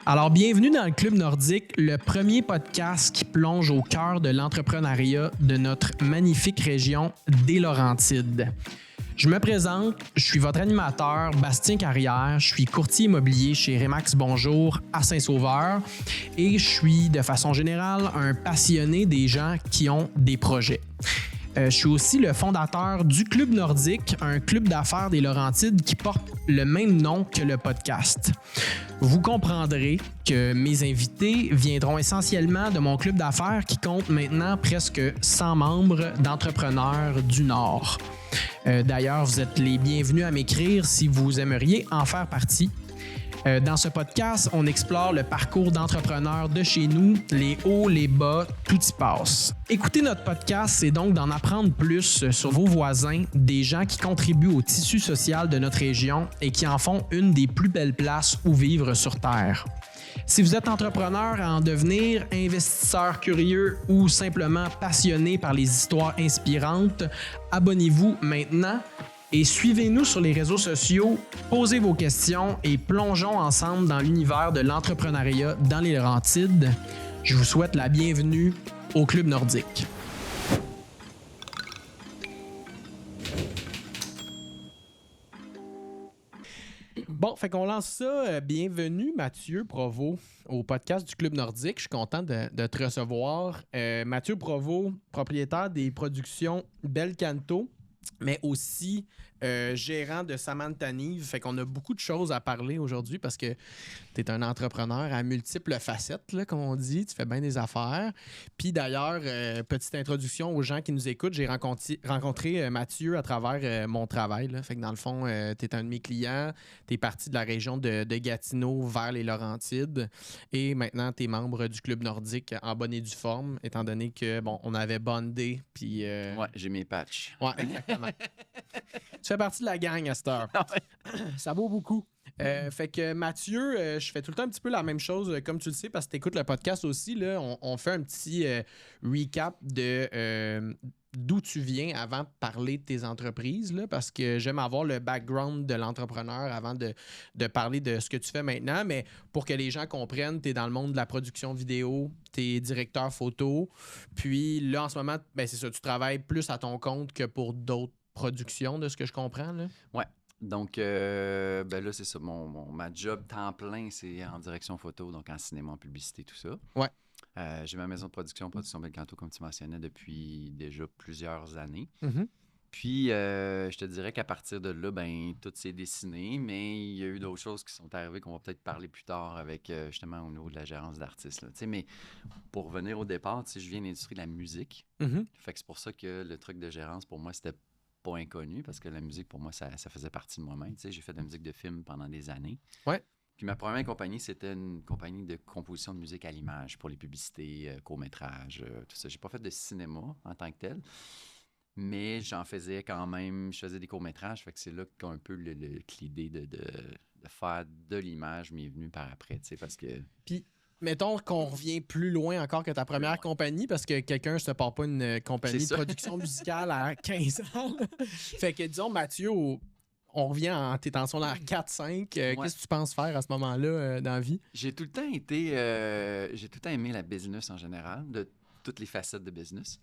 Alors, bienvenue dans le Club Nordique, le premier podcast qui plonge au cœur de l'entrepreneuriat de notre magnifique région des Laurentides. Je me présente, je suis votre animateur, Bastien Carrière, je suis courtier immobilier chez Remax Bonjour à Saint-Sauveur et je suis de façon générale un passionné des gens qui ont des projets. Je suis aussi le fondateur du Club Nordique, un club d'affaires des Laurentides qui porte le même nom que le podcast. Vous comprendrez que mes invités viendront essentiellement de mon club d'affaires qui compte maintenant presque 100 membres d'entrepreneurs du Nord. D'ailleurs, vous êtes les bienvenus à m'écrire si vous aimeriez en faire partie. Dans ce podcast, on explore le parcours d'entrepreneurs de chez nous, les hauts, les bas, tout y passe. Écouter notre podcast, c'est donc d'en apprendre plus sur vos voisins, des gens qui contribuent au tissu social de notre région et qui en font une des plus belles places où vivre sur Terre. Si vous êtes entrepreneur à en devenir, investisseur curieux ou simplement passionné par les histoires inspirantes, abonnez-vous maintenant. Et suivez-nous sur les réseaux sociaux, posez vos questions et plongeons ensemble dans l'univers de l'entrepreneuriat dans les Laurentides. Je vous souhaite la bienvenue au Club Nordique. Bon, fait qu'on lance ça. Bienvenue Mathieu Provost au podcast du Club Nordique. Je suis content de te recevoir. Mathieu Provost, propriétaire des productions Bel Canto, mais aussi gérant de Samantha Nive. Fait qu'on a beaucoup de choses à parler aujourd'hui parce que tu es un entrepreneur à multiples facettes, là, comme on dit. Tu fais bien des affaires. Puis d'ailleurs, petite introduction aux gens qui nous écoutent, j'ai rencontré Mathieu à travers mon travail. Là. Fait que dans le fond, tu es un de mes clients. Tu es parti de la région de Gatineau vers les Laurentides. Et maintenant, tu es membre du Club Nordique en bonne et due forme, étant donné que, bon, on avait bondé. Puis, Ouais, j'ai mes patchs. Ouais, exactement. Tu fais partie de la gang à cette heure. Ça vaut beaucoup. Fait que Mathieu, je fais tout le temps un petit peu la même chose, comme tu le sais, parce que tu écoutes le podcast aussi. Là, on fait un petit recap de d'où tu viens avant de parler de tes entreprises, là, parce que j'aime avoir le background de l'entrepreneur avant de parler de ce que tu fais maintenant. Mais pour que les gens comprennent, tu es dans le monde de la production vidéo, tu es directeur photo. Puis là, en ce moment, ben, c'est ça, tu travailles plus à ton compte que pour d'autres productions, de ce que je comprends. Là. Ouais. Donc, ben là, c'est ça. Ma job temps plein, c'est en direction photo, donc en cinéma, en publicité, tout ça. Ouais. J'ai ma maison de production Bel Canto, comme tu mentionnais, depuis déjà plusieurs années. Mm-hmm. Puis, je te dirais qu'à partir de là, ben tout s'est dessiné, mais il y a eu d'autres choses qui sont arrivées qu'on va peut-être parler plus tard avec, justement, au niveau de la gérance d'artistes. Là. Mais pour revenir au départ, je viens de l'industrie de la musique. Mm-hmm. Fait que c'est pour ça que le truc de gérance, pour moi, c'était pas inconnu, parce que la musique, pour moi, ça faisait partie de moi-même. J'ai fait de la musique de film pendant des années. Ouais. Puis ma première compagnie, c'était une compagnie de composition de musique à l'image pour les publicités, courts-métrages, tout ça. J'ai pas fait de cinéma en tant que tel, mais j'en faisais quand même. Je faisais des courts-métrages, fait que c'est là qu'un peu l'idée de faire de l'image m'est venue par après, parce que... Puis, mettons qu'on revient plus loin encore que ta première compagnie, parce que quelqu'un ne se part pas une compagnie de production musicale à 15 ans. Fait que, disons, Mathieu, on revient en t'es en secondaire 4-5. Qu'est-ce que tu penses faire à ce moment-là dans la vie? J'ai tout le temps aimé la business en général, de toutes les facettes de business.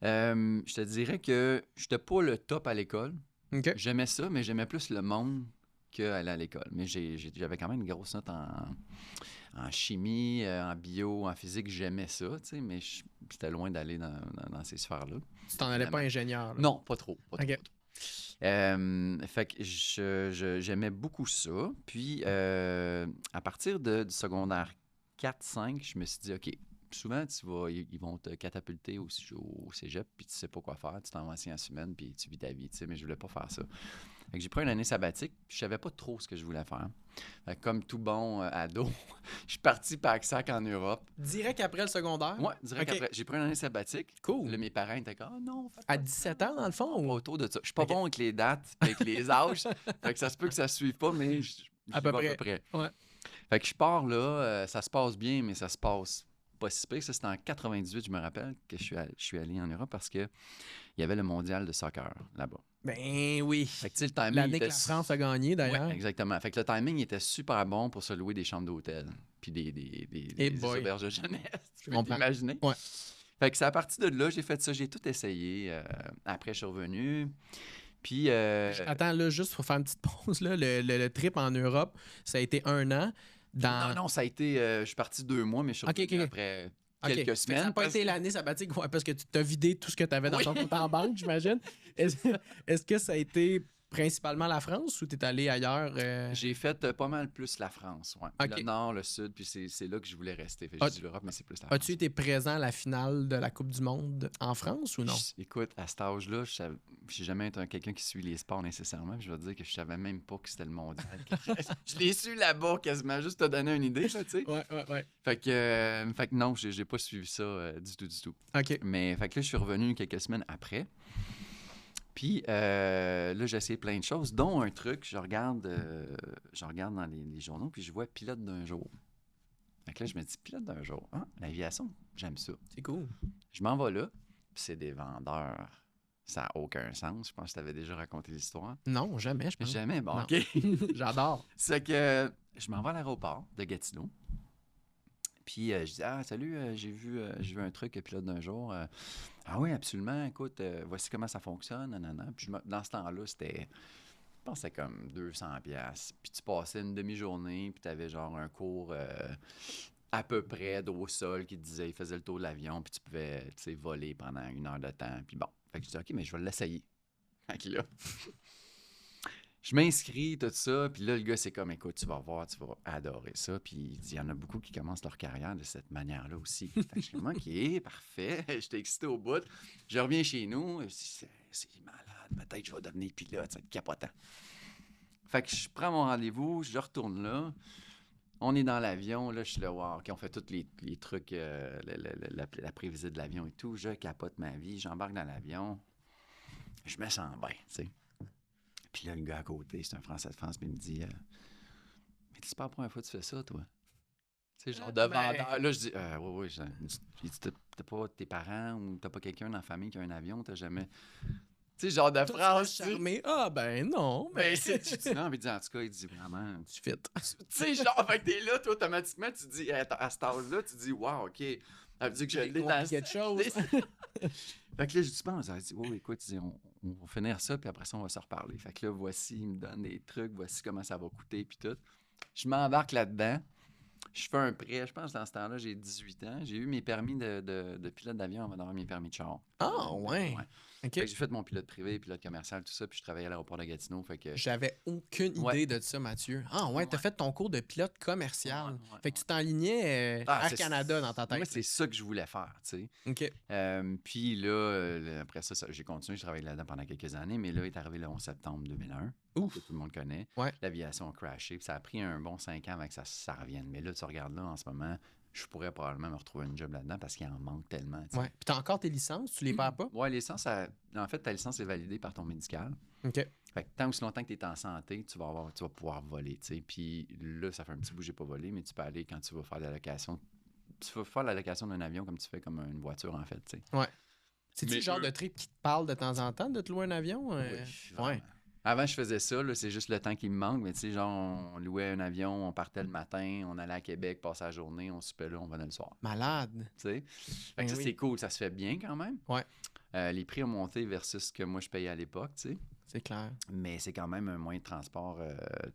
Je te dirais que j'étais pas le top à l'école. Okay. J'aimais ça, mais j'aimais plus le monde qu'aller à l'école. Mais j'avais quand même une grosse note en chimie, en bio, en physique. J'aimais ça, mais j'étais loin d'aller dans ces sphères-là. Tu t'en allais pas ingénieur? Là. Non, pas trop. Okay. Fait que j'aimais beaucoup ça. Puis, à partir du secondaire 4-5, je me suis dit, OK, souvent, ils vont te catapulter au cégep, puis tu sais pas quoi faire. Tu t'en vas en sciences humaines, puis tu vis ta vie, mais je voulais pas faire ça. Fait que j'ai pris une année sabbatique, puis je savais pas trop ce que je voulais faire. Fait que comme tout bon ado, je suis parti par sac en Europe. Direct après le secondaire? Ouais, direct après. J'ai pris une année sabbatique. Cool. Là, mes parents étaient comme, oh non, à 17 ans, dans le fond? Ou autour de ça. Je suis pas bon avec les dates, avec les âges. Fait que ça se peut que ça suive pas, mais à peu près. À peu près. Ouais. Fait que je pars là, ça se passe bien, mais ça se passe pas si pire. Ça, c'était en 98, je me rappelle, que je suis allé en Europe parce qu'il y avait le mondial de soccer là-bas. Ben oui. Fait que, tu sais, le timing L'année que était la France a gagné, d'ailleurs. Ouais, exactement. Fait que le timing était super bon pour se louer des chambres d'hôtel puis des auberges de jeunesse. Tu peux t'imaginer? Ouais. Fait que c'est à partir de là, j'ai fait ça. J'ai tout essayé. Après, je suis revenu. Puis... Attends, là, juste pour faire une petite pause, là, le trip en Europe, ça a été 1 an. Non, ça a été... je suis parti 2 mois, mais je suis revenu après quelques semaines. Ça n'a pas été l'année sabbatique, parce que tu t'as vidé tout ce que tu avais dans ton compte en banque, j'imagine. Est-ce que ça a été principalement la France ou tu es allé ailleurs? J'ai fait pas mal plus la France, ouais. Le nord, le sud, puis c'est là que je voulais rester. Fait que j'ai dit l'Europe, mais c'est plus la France. As-tu été présent à la finale de la Coupe du Monde en France ou non? Écoute, à cet âge-là, j'ai jamais été quelqu'un qui suit les sports nécessairement. Puis je veux dire que je savais même pas que c'était le mondial. Je l'ai su là-bas quasiment, juste te donner une idée, tu sais. Ouais. Fait que non, j'ai pas suivi ça du tout. OK. Mais fait que là, je suis revenu quelques semaines après. Puis là, j'ai essayé plein de choses, dont un truc, je regarde dans les journaux, puis je vois pilote d'un jour. Fait que là, je me dis, pilote d'un jour, l'aviation, j'aime ça. C'est cool. Je m'en vais là, puis c'est des vendeurs. Ça n'a aucun sens. Je pense que je t'avais déjà raconté l'histoire. Non, jamais, je pense. Jamais? Bon, non. OK. J'adore. C'est que je m'en vais à l'aéroport de Gatineau. Puis je dis, salut, j'ai vu un truc, pilote d'un jour. Ah oui, absolument. Écoute, voici comment ça fonctionne. Nanana. Puis dans ce temps-là, c'était, je pense, c'était comme 200$. Puis tu passais une demi-journée, puis tu avais genre un cours à peu près au sol qui te disait, il faisait le tour de l'avion, puis tu pouvais, tu sais, voler pendant 1 heure de temps. Puis bon, fait que je dis, OK, mais je vais l'essayer. Fait que là, je m'inscris, tout ça, puis là, le gars, c'est comme, écoute, tu vas voir, tu vas adorer ça. Puis il dit, il y en a beaucoup qui commencent leur carrière de cette manière-là aussi. Fait que je suis comme, OK, parfait, j'étais excité au bout. Je reviens chez nous, c'est malade, peut-être que je vais devenir pilote, ça va être capotant. Fait que je prends mon rendez-vous, je retourne là. On est dans l'avion, là, je suis là, wow, OK, on fait tous les trucs, la prévisite de l'avion et tout. Je capote ma vie, j'embarque dans l'avion. Je me sens bien, tu sais. Puis là, le gars à côté, c'est un Français de France, mais il me dit mais c'est pas la première fois que tu fais ça, toi? Tu sais, genre de vendeur. Là, je dis oui. Il dit, t'as pas tes parents ou t'as pas quelqu'un dans la famille qui a un avion, t'as jamais. Tu sais, genre de phrase. Charmé. Ah, ben non. Mais je dis non, mais il dit, en tout cas, il dit vraiment. Tu fit. Tu sais, genre, fait que t'es là, toi, automatiquement, tu dis, à cet âge-là, tu dis, wow, OK. Ça veut dire que je l'ai dans quelque chose. Fait que là, je dis, bon, ça dit, oui, écoute, on va finir ça, puis après ça, on va se reparler. Fait que là, voici, il me donne des trucs, voici comment ça va coûter, puis tout. Je m'embarque là-dedans. Je fais un prêt. Je pense que dans ce temps-là, j'ai 18 ans. J'ai eu mes permis de pilote d'avion avant d'avoir mes permis de char. Ah, ouais. Okay. J'ai fait mon pilote privé, pilote commercial, tout ça, puis je travaillais à l'aéroport de Gatineau. Fait que... J'avais aucune idée de ça, Mathieu. Ah, ouais, t'as fait ton cours de pilote commercial. Fait que tu t'enlignais Air Canada dans ta tête. Moi, c'est ça que je voulais faire, tu sais. OK. Puis là, après ça, j'ai continué. Je travaillais là-dedans pendant quelques années, mais là, il est arrivé le 11 septembre 2001. Ouf. Que tout le monde connaît. Ouais. L'aviation a crashé. Puis ça a pris un bon 5 ans avant que ça revienne. Mais là, tu regardes là, en ce moment, je pourrais probablement me retrouver un job là-dedans parce qu'il en manque tellement. T'sais. Ouais. Puis t'as encore tes licences? Tu les perds pas? Ouais, les licences, en fait, ta licence est validée par ton médical. OK. Fait que tant aussi longtemps que tu es en santé, tu vas pouvoir voler. T'sais. Puis là, ça fait un petit bout que j'ai pas volé, mais tu peux aller quand tu vas faire la location. Tu vas faire la location d'un avion comme tu fais comme une voiture, en fait. T'sais. Ouais. C'est-tu le genre de trip qui te parle de temps en temps de te louer un avion? Oui, ouais. Avant, je faisais ça, là, c'est juste le temps qui me manque, mais tu sais, genre, on louait un avion, on partait le matin, on allait à Québec, passait la journée, on soupait là, on venait le soir. Malade. Tu sais? Fait que ça, c'est cool, ça se fait bien quand même. Ouais. Les prix ont monté versus ce que moi, je payais à l'époque, tu sais. C'est clair. Mais c'est quand même un moyen de transport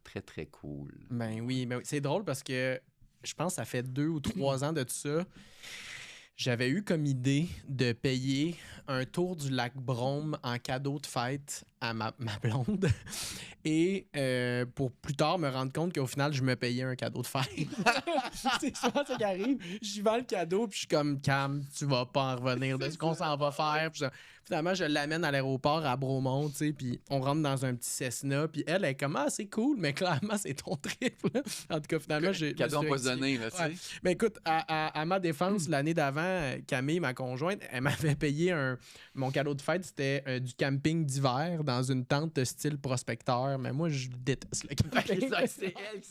très, très cool. Ben oui. C'est drôle parce que je pense que ça fait 2 ou 3 ans de tout ça. J'avais eu comme idée de payer un tour du lac Brome en cadeau de fête à ma blonde et pour plus tard me rendre compte qu'au final, je me payais un cadeau de fête. C'est souvent ça qui arrive. J'y vends le cadeau puis je suis comme « Cam, tu vas pas en revenir de ce qu'on s'en va faire. » Finalement, je l'amène à l'aéroport à Bromont, tu sais, puis on rentre dans un petit Cessna, puis elle est comme « Ah, c'est cool, mais clairement, c'est ton trip. » En tout cas, finalement, j'ai... Cadeau empoisonné, là, tu sais. Mais écoute, à ma défense, l'année d'avant, Camille, ma conjointe, elle m'avait payé mon cadeau de fête, c'était du camping d'hiver dans une tente de style prospecteur, mais moi, je déteste le camping. C'est elle.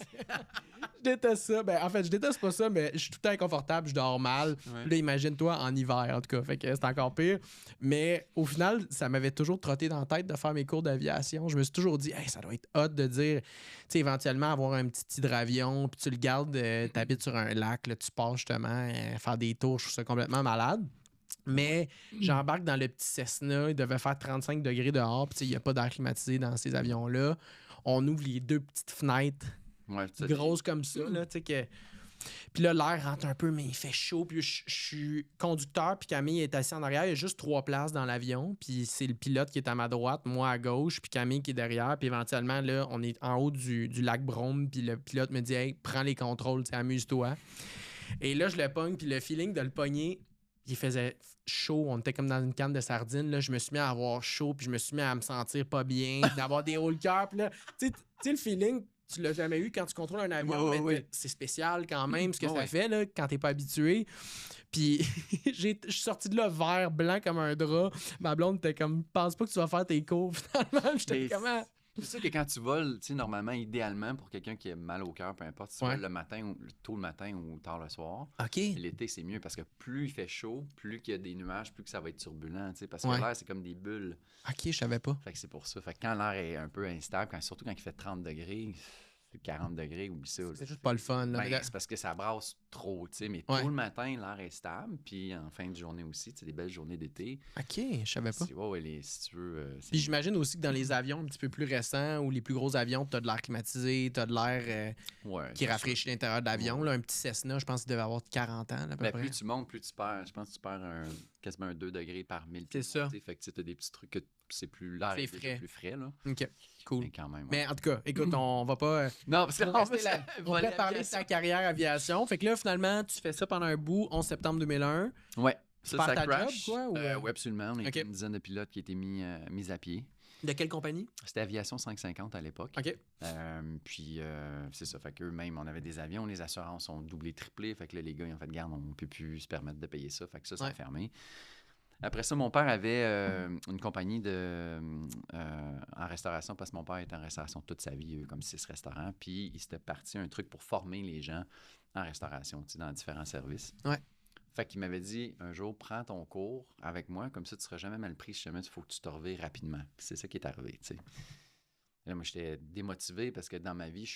Je déteste ça. Ben, en fait, je déteste pas ça, mais je suis tout le temps inconfortable, je dors mal. Ouais. Puis là, imagine-toi en hiver, en tout cas. Fait que c'est encore pire. Mais au final, ça m'avait toujours trotté dans la tête de faire mes cours d'aviation. Je me suis toujours dit, hey, ça doit être hot de dire, tu sais, éventuellement avoir un petit hydravion, puis tu le gardes, t'habites sur un lac, là, tu pars justement faire des tours. Je trouve ça complètement malade. Mais j'embarque dans le petit Cessna, il devait faire 35 degrés dehors, puis il n'y a pas d'air climatisé dans ces avions-là. On ouvre les 2 petites fenêtres Ouais, grosses comme ça, là, tu sais que... Puis là, l'air rentre un peu, mais il fait chaud. Puis je suis conducteur, puis Camille est assis en arrière. Il y a juste 3 places dans l'avion. Puis c'est le pilote qui est à ma droite, moi à gauche, puis Camille qui est derrière. Puis éventuellement, là, on est en haut du lac Brome. Puis le pilote me dit « Hey, prends les contrôles, amuse-toi. » Et là, je le pogne, puis le feeling de le pogner, il faisait chaud. On était comme dans une canne de sardines. Là, je me suis mis à avoir chaud, puis je me suis mis à me sentir pas bien, d'avoir des hauts le cœur. Puis là, tu sais, le feeling... Tu l'as jamais eu quand tu contrôles un avion, mais c'est spécial quand même ce que ça fait là, quand t'es pas habitué. Puis je suis sorti de là vert, blanc comme un drap. Ma blonde était comme, pense pas que tu vas faire tes cours. Finalement, j'étais comment? C'est sûr que quand tu voles, tu sais, normalement, idéalement, pour quelqu'un qui a mal au cœur, peu importe, si tu voles le matin ou tôt le matin ou tard le soir, l'été, c'est mieux parce que plus il fait chaud, plus qu'il y a des nuages, plus que ça va être turbulent, tu sais, parce que l'air, c'est comme des bulles. OK, je savais pas. Fait que c'est pour ça. Fait que quand l'air est un peu instable, surtout quand il fait 30 degrés, 40 degrés, oublie ça. C'est juste pas le fun. Là. Ben, c'est parce que ça brasse trop, tu sais. Mais tôt le matin, l'air est stable. Puis en fin de journée aussi, tu sais, des belles journées d'été. OK, je savais pas. Si tu veux... Puis j'imagine aussi que dans les avions un petit peu plus récents ou les plus gros avions, t'as de l'air climatisé, t'as de l'air qui rafraîchit l'intérieur de l'avion. Là, un petit Cessna, je pense qu'il devait avoir 40 ans à peu près. Plus tu montes, plus tu perds. Je pense que tu perds quasiment un 2 degrés par 1000. C'est ça. Fait que tu as des petits trucs que c'est plus l'air est plus frais. Là. OK. Cool. Mais quand même. Mais en tout cas, écoute, on va pas. Non, parce qu'on va parler de ta carrière aviation. Fait que là, finalement, tu fais ça pendant un bout, 11 septembre 2001. Ouais. Ça crash. Job, quoi? Oui, absolument. On était une dizaine de pilotes qui étaient mis à pied. De quelle compagnie? C'était Aviation 550 à l'époque. OK. Puis, c'est ça. Fait qu'eux-mêmes, on avait des avions. Les assurances ont doublé, triplé. Fait que là, les gars, ils ont fait garde, on ne peut plus se permettre de payer ça. Fait que ça a fermé. Après ça, mon père avait une compagnie en restauration parce que mon père était en restauration toute sa vie, comme 6 restaurants. Puis, il s'était parti un truc pour former les gens en restauration, tu sais, dans différents services. Ouais. Fait qu'il m'avait dit, un jour, prends ton cours avec moi, comme ça, tu ne seras jamais mal pris si jamais il faut que tu te revires rapidement. Puis c'est ça qui est arrivé, tu sais. Là, moi, j'étais démotivé parce que dans ma vie,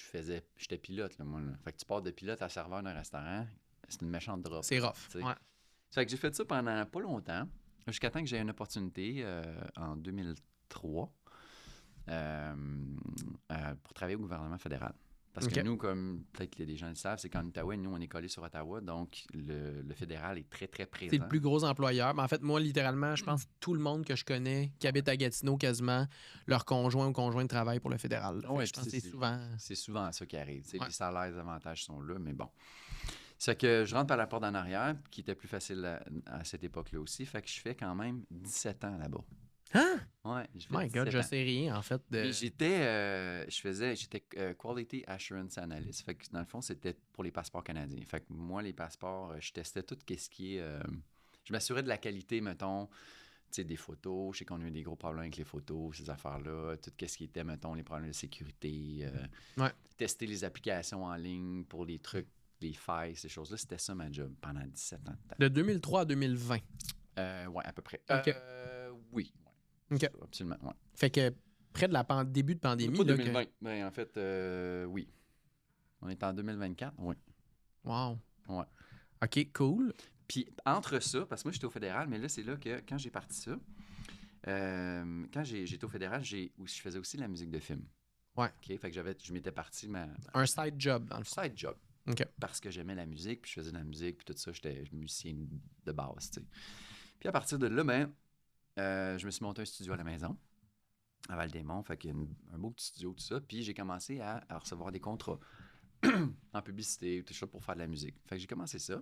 j'étais pilote, là, moi. Là. Fait que tu pars de pilote à serveur d'un restaurant, c'est une méchante drop. C'est rough, ouais. Fait que j'ai fait ça pendant pas longtemps, jusqu'à temps que j'ai une opportunité en 2003 pour travailler au gouvernement fédéral. Parce que nous, comme peut-être que les gens le savent, c'est qu'en Outaouais, nous, on est collés sur Ottawa, donc le fédéral est très, très présent. C'est le plus gros employeur. Mais en fait, moi, littéralement, je pense que tout le monde que je connais qui habite à Gatineau, quasiment, leur conjoint ou conjointe travaille pour le fédéral. Ouais, je pense que c'est souvent... C'est souvent ça qui arrive. Les salaires, les avantages sont là, mais bon. C'est que je rentre par la porte en arrière, qui était plus facile à cette époque-là aussi. Fait que je fais quand même 17 ans là-bas. Hein? Ouais, j'ai fait My God, je sais rien, en fait. J'étais Quality Assurance Analyst. Fait que dans le fond, c'était pour les passeports canadiens. Fait que moi, les passeports, je testais tout ce qui est... je m'assurais de la qualité, mettons, tu sais, des photos. Je sais qu'on a eu des gros problèmes avec les photos, ces affaires-là. Tout ce qui était, mettons, les problèmes de sécurité. Tester les applications en ligne pour les trucs, les failles, ces choses-là. C'était ça ma job pendant 17 ans. De 2003 à 2020? Ouais, à peu près. OK. Oui. OK. Absolument, ouais. Fait que près de la début de pandémie... Pas 2020. Ben, en fait, oui. On est en 2024, oui. Wow. Ouais. OK, cool. Puis entre ça, parce que moi, j'étais au fédéral, mais là, c'est là que quand j'ai parti ça, quand j'étais au fédéral, je faisais aussi de la musique de film. Ouais. OK? Fait que je m'étais parti un side job, dans le fond. Side job. OK. Parce que j'aimais la musique, puis je faisais de la musique, puis tout ça, j'étais musicien de base, tu sais. Puis à partir de là, je me suis monté un studio à la maison, à Val-des-Monts, fait qu'il y a un beau petit studio, tout ça. Puis j'ai commencé à recevoir des contrats en publicité, tout ça, pour faire de la musique. Fait que j'ai commencé ça.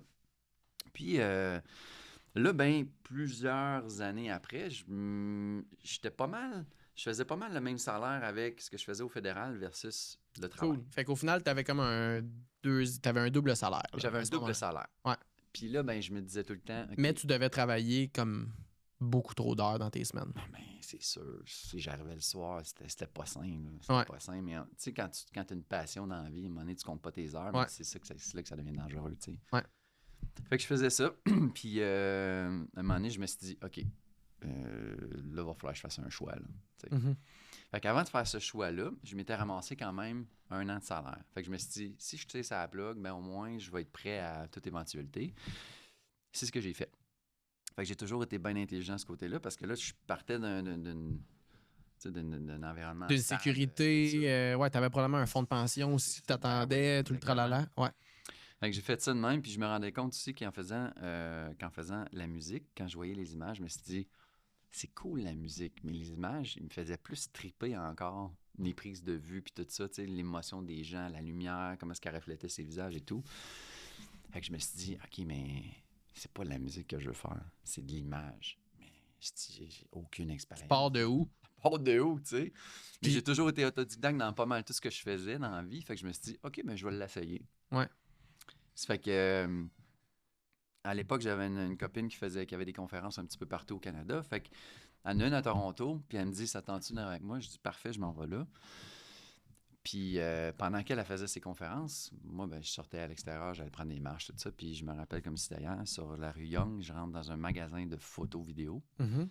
Puis là, plusieurs années après, je faisais pas mal le même salaire avec ce que je faisais au fédéral versus le travail. Cool. Fait qu'au final, t'avais comme t'avais un double salaire. J'avais un double salaire. Ouais. Puis là, je me disais tout le temps... Okay, mais tu devais travailler comme beaucoup trop d'heures dans tes semaines. Ben, c'est sûr. Si j'arrivais le soir, c'était pas sain. Là. C'était Ouais. pas sain. Mais tu sais, quand tu as une passion dans la vie, à un moment donné, tu comptes pas tes heures, Ouais. mais c'est là que ça devient dangereux. Tu sais. Ouais. Fait que je faisais ça. Puis à un moment donné, je me suis dit, OK, là, il va falloir que je fasse un choix. Là, tu sais. Mhm. Fait qu'avant de faire ce choix-là, je m'étais ramassé quand même 1 an de salaire. Fait que je me suis dit, si je tire ça à plug, ben au moins, je vais être prêt à toute éventualité. C'est ce que j'ai fait. Fait que j'ai toujours été bien intelligent à ce côté-là parce que là, je partais d'un environnement De stable, sécurité, ouais, t'avais probablement un fonds de pension aussi, Ben t'attendais, oui, tout le exactement. tralala. Ouais. Fait que j'ai fait ça de même, puis je me rendais compte aussi qu'en faisant la musique, quand je voyais les images, je me suis dit, c'est cool la musique, mais les images, ils me faisaient plus triper encore les prises de vue, puis tout ça, tu sais, l'émotion des gens, la lumière, comment est-ce qu'elle reflétait ses visages et tout. Fait que je me suis dit, OK, mais c'est pas de la musique que je veux faire, c'est de l'image. Mais je dis, j'ai aucune Tu expérience. pars de où? Pas de où, tu sais. Puis Puis- j'ai toujours été autodidacte dans pas mal tout ce que je faisais dans la vie. Fait que je me suis dit, OK, mais je vais l'essayer. Ouais. Ça fait que à l'époque, j'avais une copine qui avait des conférences un petit peu partout au Canada. Fait qu'elle en a une à Toronto, puis elle me dit, ça tente-tu venir avec moi? Je dis, parfait, je m'en vais là. Puis pendant qu'elle faisait ses conférences, moi, ben, je sortais à l'extérieur, j'allais prendre des marches, tout ça. Puis je me rappelle comme c'était hier, sur la rue Young, je rentre dans un magasin de photos vidéo. Mhm.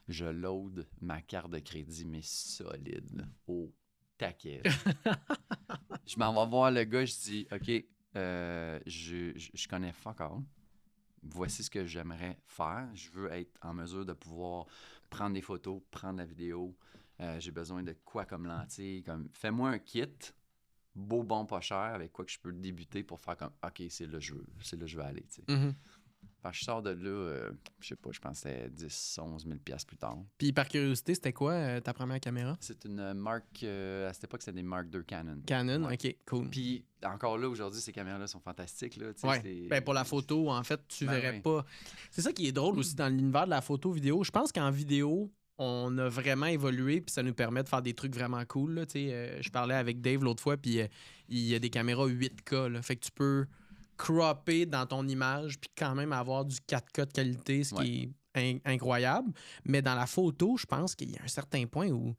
Je load ma carte de crédit, mais solide, là, au taquet. Je m'en vais voir le gars, je dis, OK, je connais fuck all. Voici ce que j'aimerais faire. Je veux être en mesure de pouvoir prendre des photos, prendre la vidéo. J'ai besoin de quoi comme lentille. Fais-moi un kit, beau, bon, pas cher, avec quoi que je peux débuter pour faire comme, OK, c'est là que je veux aller. Tu sais. Mhm. Fait que je sors de là, je sais pas, je pense que c'était 10, 11 000 piastres plus tard. Puis par curiosité, c'était quoi ta première caméra? C'est une marque, à cette époque, c'était des Mark II Canon. Canon, Ouais. ok, cool. Puis encore là, aujourd'hui, ces caméras-là sont fantastiques. Là, tu sais, Ouais. Ben, pour la photo, en fait, tu Ben verrais oui. pas. C'est ça qui est drôle aussi dans l'univers de la photo vidéo. Je pense qu'en vidéo, on a vraiment évolué, puis ça nous permet de faire des trucs vraiment cool. Là, tu sais, je parlais avec Dave l'autre fois, puis il y a des caméras 8K. Là, fait que tu peux cropper dans ton image, puis quand même avoir du 4K de qualité, ce qui est incroyable. Mais dans la photo, je pense qu'il y a un certain point où,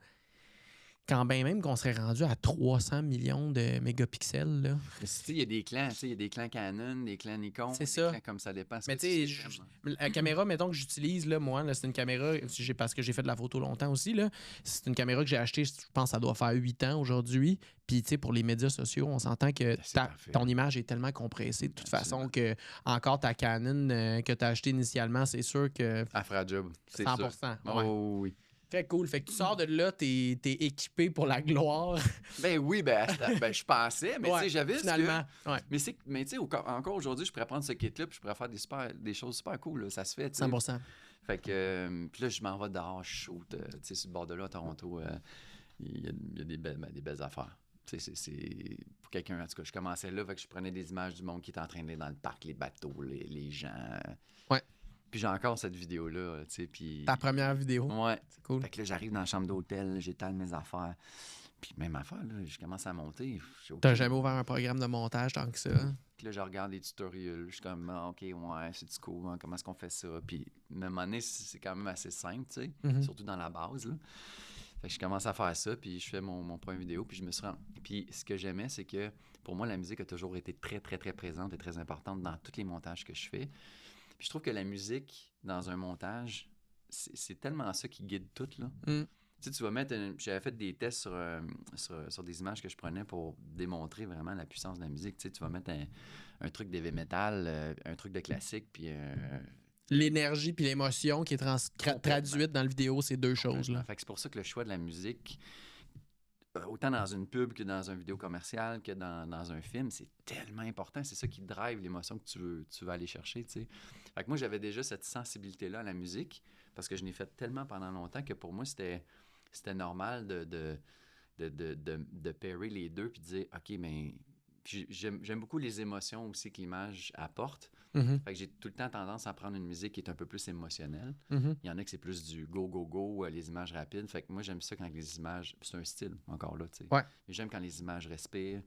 quand bien même qu'on serait rendu à 300 millions de mégapixels, là. Mais tu sais, il y a des clans, tu sais, il y a des clans Canon, des clans Nikon, C'est des ça. clans comme ça dépend. Mais tu sais, la caméra, mettons que j'utilise, là, moi, là, c'est une caméra, parce que j'ai fait de la photo longtemps aussi, là. C'est une caméra que j'ai achetée, je pense que ça doit faire 8 ans aujourd'hui. Puis, tu sais, pour les médias sociaux, on s'entend que C'est parfait. ton image est tellement compressée de toute Absolument. façon que encore ta Canon que tu as achetée initialement, c'est sûr que Elle fera job, c'est 100%. sûr. Ouais. Oh oui. Très cool. Fait que tu sors de là, t'es équipé pour la gloire. Ben oui, je pensais, mais Ouais, tu sais, j'avais finalement. Ouais. Mais tu sais, encore aujourd'hui, je pourrais prendre ce kit-là puis je pourrais faire des choses super cool. Là. Ça se fait, tu sais. 100%. Fait que, puis là, je m'en vais dehors, je shoot. Tu sais, sur le bord de là, à Toronto, il y a des belles affaires. Tu sais, c'est pour quelqu'un, en tout cas, je commençais là, fait que je prenais des images du monde qui était en train d'aller dans le parc, les bateaux, les gens. Ouais. Puis j'ai encore cette vidéo-là, tu sais, puis... Ta première vidéo. Ouais. C'est cool. Fait que là, j'arrive dans la chambre d'hôtel, j'étale mes affaires. Puis même affaire, là, je commence à monter. T'as jamais ouvert un programme de montage tant que ça? Puis là, je regarde des tutoriels. Je suis comme, ah, OK, ouais, c'est du cool. Hein, comment est-ce qu'on fait ça? Puis, à un moment donné, c'est quand même assez simple, tu sais, Mhm. surtout dans la base. Là. Fait que je commence à faire ça, puis je fais mon premier vidéo, puis je me suis rendu. Puis ce que j'aimais, c'est que pour moi, la musique a toujours été très, très, très présente et très importante dans tous les montages que je fais. Puis je trouve que la musique, dans un montage, c'est tellement ça qui guide tout, là. Mm. Tu sais, tu vas mettre... J'avais fait des tests sur des images que je prenais pour démontrer vraiment la puissance de la musique. Tu sais, tu vas mettre un truc d'heavy metal, un truc de classique, puis... L'énergie puis l'émotion qui est traduite dans le vidéo, c'est deux choses. Là. Fait que c'est pour ça que le choix de la musique, autant dans une pub que dans une vidéo commerciale, que dans un film, c'est tellement important. C'est ça qui drive l'émotion que tu veux aller chercher, tu sais. Fait que moi, j'avais déjà cette sensibilité-là à la musique, parce que je l'ai fait tellement pendant longtemps que pour moi, c'était normal de pairer les deux puis de dire, OK, mais j'aime beaucoup les émotions aussi que l'image apporte. Mhm. Fait que j'ai tout le temps tendance à prendre une musique qui est un peu plus émotionnelle. Mhm. Il y en a que c'est plus du go, go, go, les images rapides. Fait que moi, j'aime ça quand les images... C'est un style, encore là, tu sais. Ouais. Et j'aime quand les images respirent.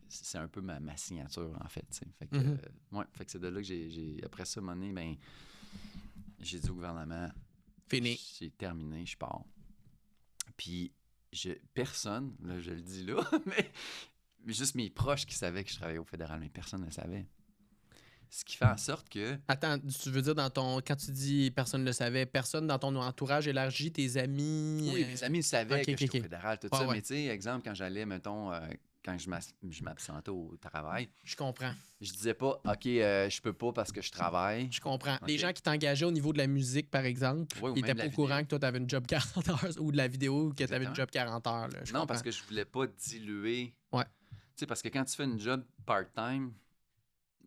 C'est un peu ma signature, en fait, tu sais. Fait que, Mhm. ouais, fait que c'est de là que j'ai... Après ça, à un moment donné, ben, j'ai dit au gouvernement, Fini. C'est terminé, je pars. Puis, personne, là, je le dis là, mais juste mes proches qui savaient que je travaillais au fédéral, mais personne ne le savait. Ce qui fait en sorte que... Attends, tu veux dire quand tu dis personne ne le savait, personne dans ton entourage élargi, tes amis? Oui, mes amis savaient que j'étais au ok. fédéral, tout Ouais, ça. ouais. Mais tu sais, exemple, quand j'allais, mettons, quand je m'absentais au travail, Je comprends. je disais pas, OK, je peux pas parce que je travaille. Je comprends. OK. Les gens qui t'engageaient au niveau de la musique, par exemple, Ouais, ou ils même étaient de pas la au courant vidéo. que toi, tu avais une job 40 heures ou de la vidéo que tu avais une Exactement. job 40 heures. Là. Je Non, comprends. parce que je voulais pas diluer. Ouais. Tu sais, parce que quand tu fais une job part-time,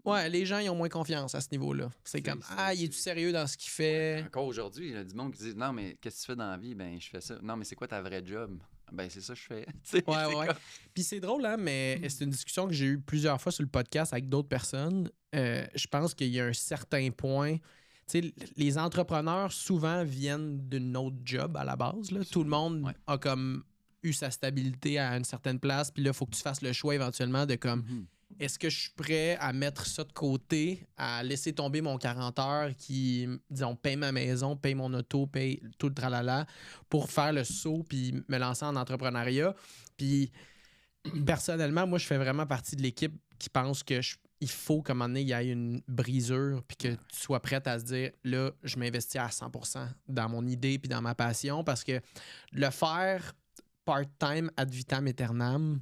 Ouais, les gens, ils ont moins confiance à ce niveau-là. C'est comme, il est-tu sérieux dans ce qu'il fait? encore aujourd'hui, il y a du monde qui dit non, mais qu'est-ce que tu fais dans la vie? Ben, je fais ça. Non, mais c'est quoi ta vraie job? Ben, c'est ça que je fais. Tu sais, Ouais, c'est ouais. comme- Puis c'est drôle, hein, mais c'est une discussion que j'ai eue plusieurs fois sur le podcast avec d'autres personnes. Je pense qu'il y a un certain point. Tu sais, les entrepreneurs souvent viennent d'une autre job à la base. Là. Tout le monde Ouais. a comme eu sa stabilité à une certaine place. Puis là, il faut que tu fasses le choix éventuellement de comme Mhm. est-ce que je suis prêt à mettre ça de côté, à laisser tomber mon 40 heures qui, disons, paye ma maison, paye mon auto, paye tout le tralala pour faire le saut puis me lancer en entrepreneuriat. Puis personnellement, moi, je fais vraiment partie de l'équipe qui pense que il faut qu'à un moment donné, il y ait une brisure puis que tu sois prête à se dire, là, je m'investis à 100% dans mon idée puis dans ma passion parce que le faire part-time ad vitam aeternam,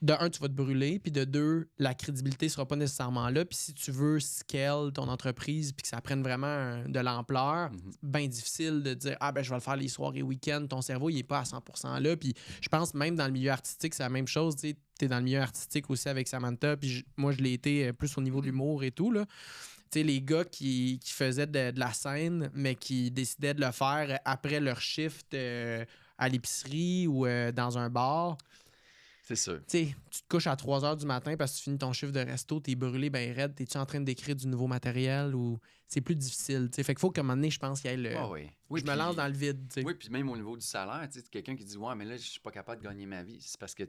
de un, tu vas te brûler, puis de deux, la crédibilité sera pas nécessairement là. Puis si tu veux scale ton entreprise puis que ça prenne vraiment de l'ampleur, c'est bien difficile de dire je vais le faire les soirs et week-ends. Ton cerveau, il est pas à 100% là. Puis je pense même dans le milieu artistique, c'est la même chose. Tu es dans le milieu artistique aussi avec Samantha, puis moi, je l'ai été plus au niveau de l'humour et tout, là. Tu sais, les gars qui faisaient de la scène, mais qui décidaient de le faire après leur shift à l'épicerie ou dans un bar. C'est sûr. Tu sais, tu te couches à 3 h du matin parce que tu finis ton chiffre de resto, t'es brûlé, ben raide, t'es-tu en train d'écrire du nouveau matériel ou c'est plus difficile, tu sais. Fait qu'il faut qu'à un moment donné, je pense qu'il y ait le... Oui, je me lance dans le vide, tu sais. Oui, puis même au niveau du salaire, tu sais, quelqu'un qui dit ouais, mais là, je suis pas capable de gagner ma vie. C'est parce que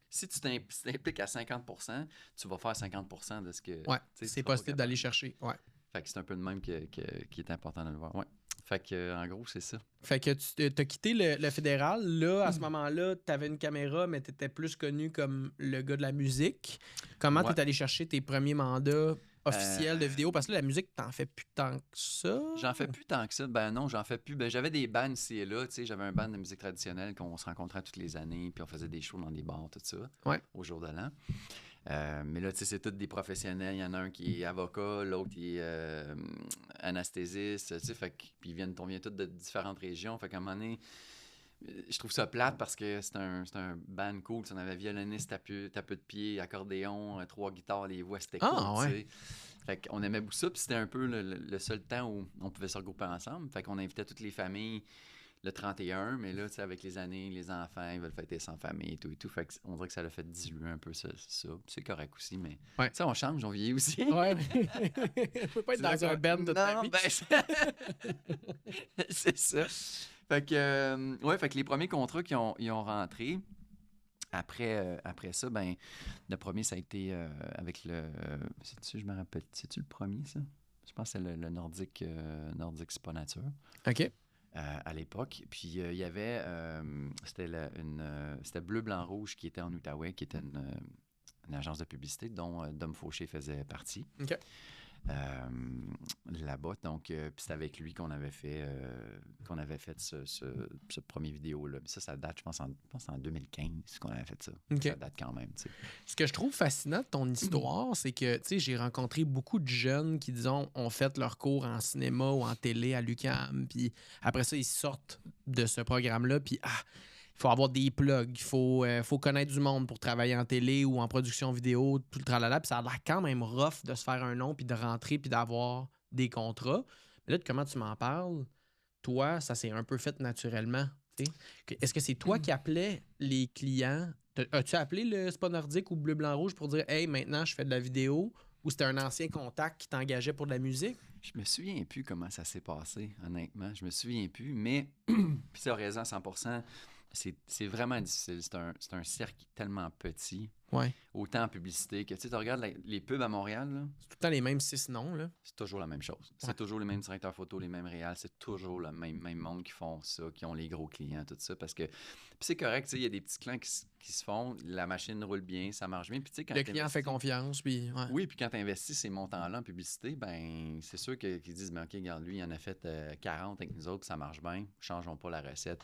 si tu t'impliques à 50%, tu vas faire 50% de ce que. Ouais, tu sais, c'est tu seras pas possible d'aller capable. chercher, ouais. Fait que c'est un peu de même qui est important de le voir. Ouais. Fait que, en gros, c'est ça. Fait que tu as quitté le fédéral. Là, à ce moment-là, tu avais une caméra, mais tu étais plus connu comme le gars de la musique. Comment tu es allé chercher tes premiers mandats officiels de vidéo? Parce que là, la musique, t'en fais plus tant que ça. J'en fais plus tant que ça. Ben non, j'en fais plus. Ben, j'avais des bands ici et là. Tu sais, j'avais un band de musique traditionnelle qu'on se rencontrait toutes les années, puis on faisait des shows dans des bars, tout ça, au jour de l'an. Mais là, tu sais, c'est tous des professionnels. Il y en a un qui est avocat, l'autre qui est anesthésiste, tu sais, fait que, puis on vient tous de différentes régions. Fait qu'à un moment donné, je trouve ça plate parce que c'est un band cool. On avait violoniste, tapeux de pied, accordéon, 3 guitares, les voix, c'était cool, tu sais. Fait qu'on aimait beaucoup ça, puis c'était un peu le seul temps où on pouvait se regrouper ensemble. Fait qu'on invitait toutes les familles le 31, mais là, tu sais, avec les années, les enfants, ils veulent fêter sans famille et tout. Fait qu'on dirait que ça l'a fait diluer un peu ça. C'est correct aussi, mais ça, on change, on vieillit aussi. Ouais, on peut pas être dans un band toute ta vie. C'est ça. Fait que, fait que les premiers contrats qui ont rentré, après ça, ben, le premier, ça a été avec le... je me rappelle, c'est-tu le premier, ça? Je pense que c'est le Nordique C'est pas nature. OK. À l'époque. Puis il y avait... c'était Bleu, Blanc, Rouge qui était en Outaouais, qui était une agence de publicité dont Dom Fauché faisait partie. OK. Là-bas. Donc, puis c'est avec lui qu'on avait fait ce premier vidéo-là. Ça date, je pense en 2015 qu'on avait fait ça. Okay. Ça date quand même, tu sais. Ce que je trouve fascinant de ton histoire, c'est que, tu sais, j'ai rencontré beaucoup de jeunes qui, disons, ont fait leur cours en cinéma ou en télé à l'UQAM, puis après ça, ils sortent de ce programme-là, puis il faut avoir des plugs, il faut connaître du monde pour travailler en télé ou en production vidéo, tout le tralala, puis ça a l'air quand même rough de se faire un nom, puis de rentrer, puis d'avoir des contrats. Mais là, comment tu m'en parles? Toi, ça s'est un peu fait naturellement. T'sais. Est-ce que c'est toi qui appelais les clients? As-tu appelé le C'est pas nordique ou Bleu, Blanc, Rouge pour dire « Hey, maintenant, je fais de la vidéo » ou c'était un ancien contact qui t'engageait pour de la musique? Je me souviens plus comment ça s'est passé, honnêtement. Je me souviens plus, mais puis tu as raison à 100%. C'est vraiment difficile. C'est un cercle tellement petit. Ouais. Autant en publicité que, tu sais, tu regardes les pubs à Montréal, là, C'est tout le temps les mêmes 6 noms, là. c'est toujours la même chose. C'est Ouais. toujours les mêmes directeurs photo, les mêmes réals, c'est toujours le même monde qui font ça, qui ont les gros clients, tout ça. Parce que puis c'est correct, tu sais, il y a des petits clients qui se font, la machine roule bien, ça marche bien. Puis tu sais, quand Le client fait t'investis- confiance, puis... Ouais. Oui, puis quand tu investis ces montants-là en publicité, ben c'est sûr qu'ils disent, ben, OK, regarde, lui, il en a fait 40 avec nous autres, puis ça marche bien, changeons pas la recette.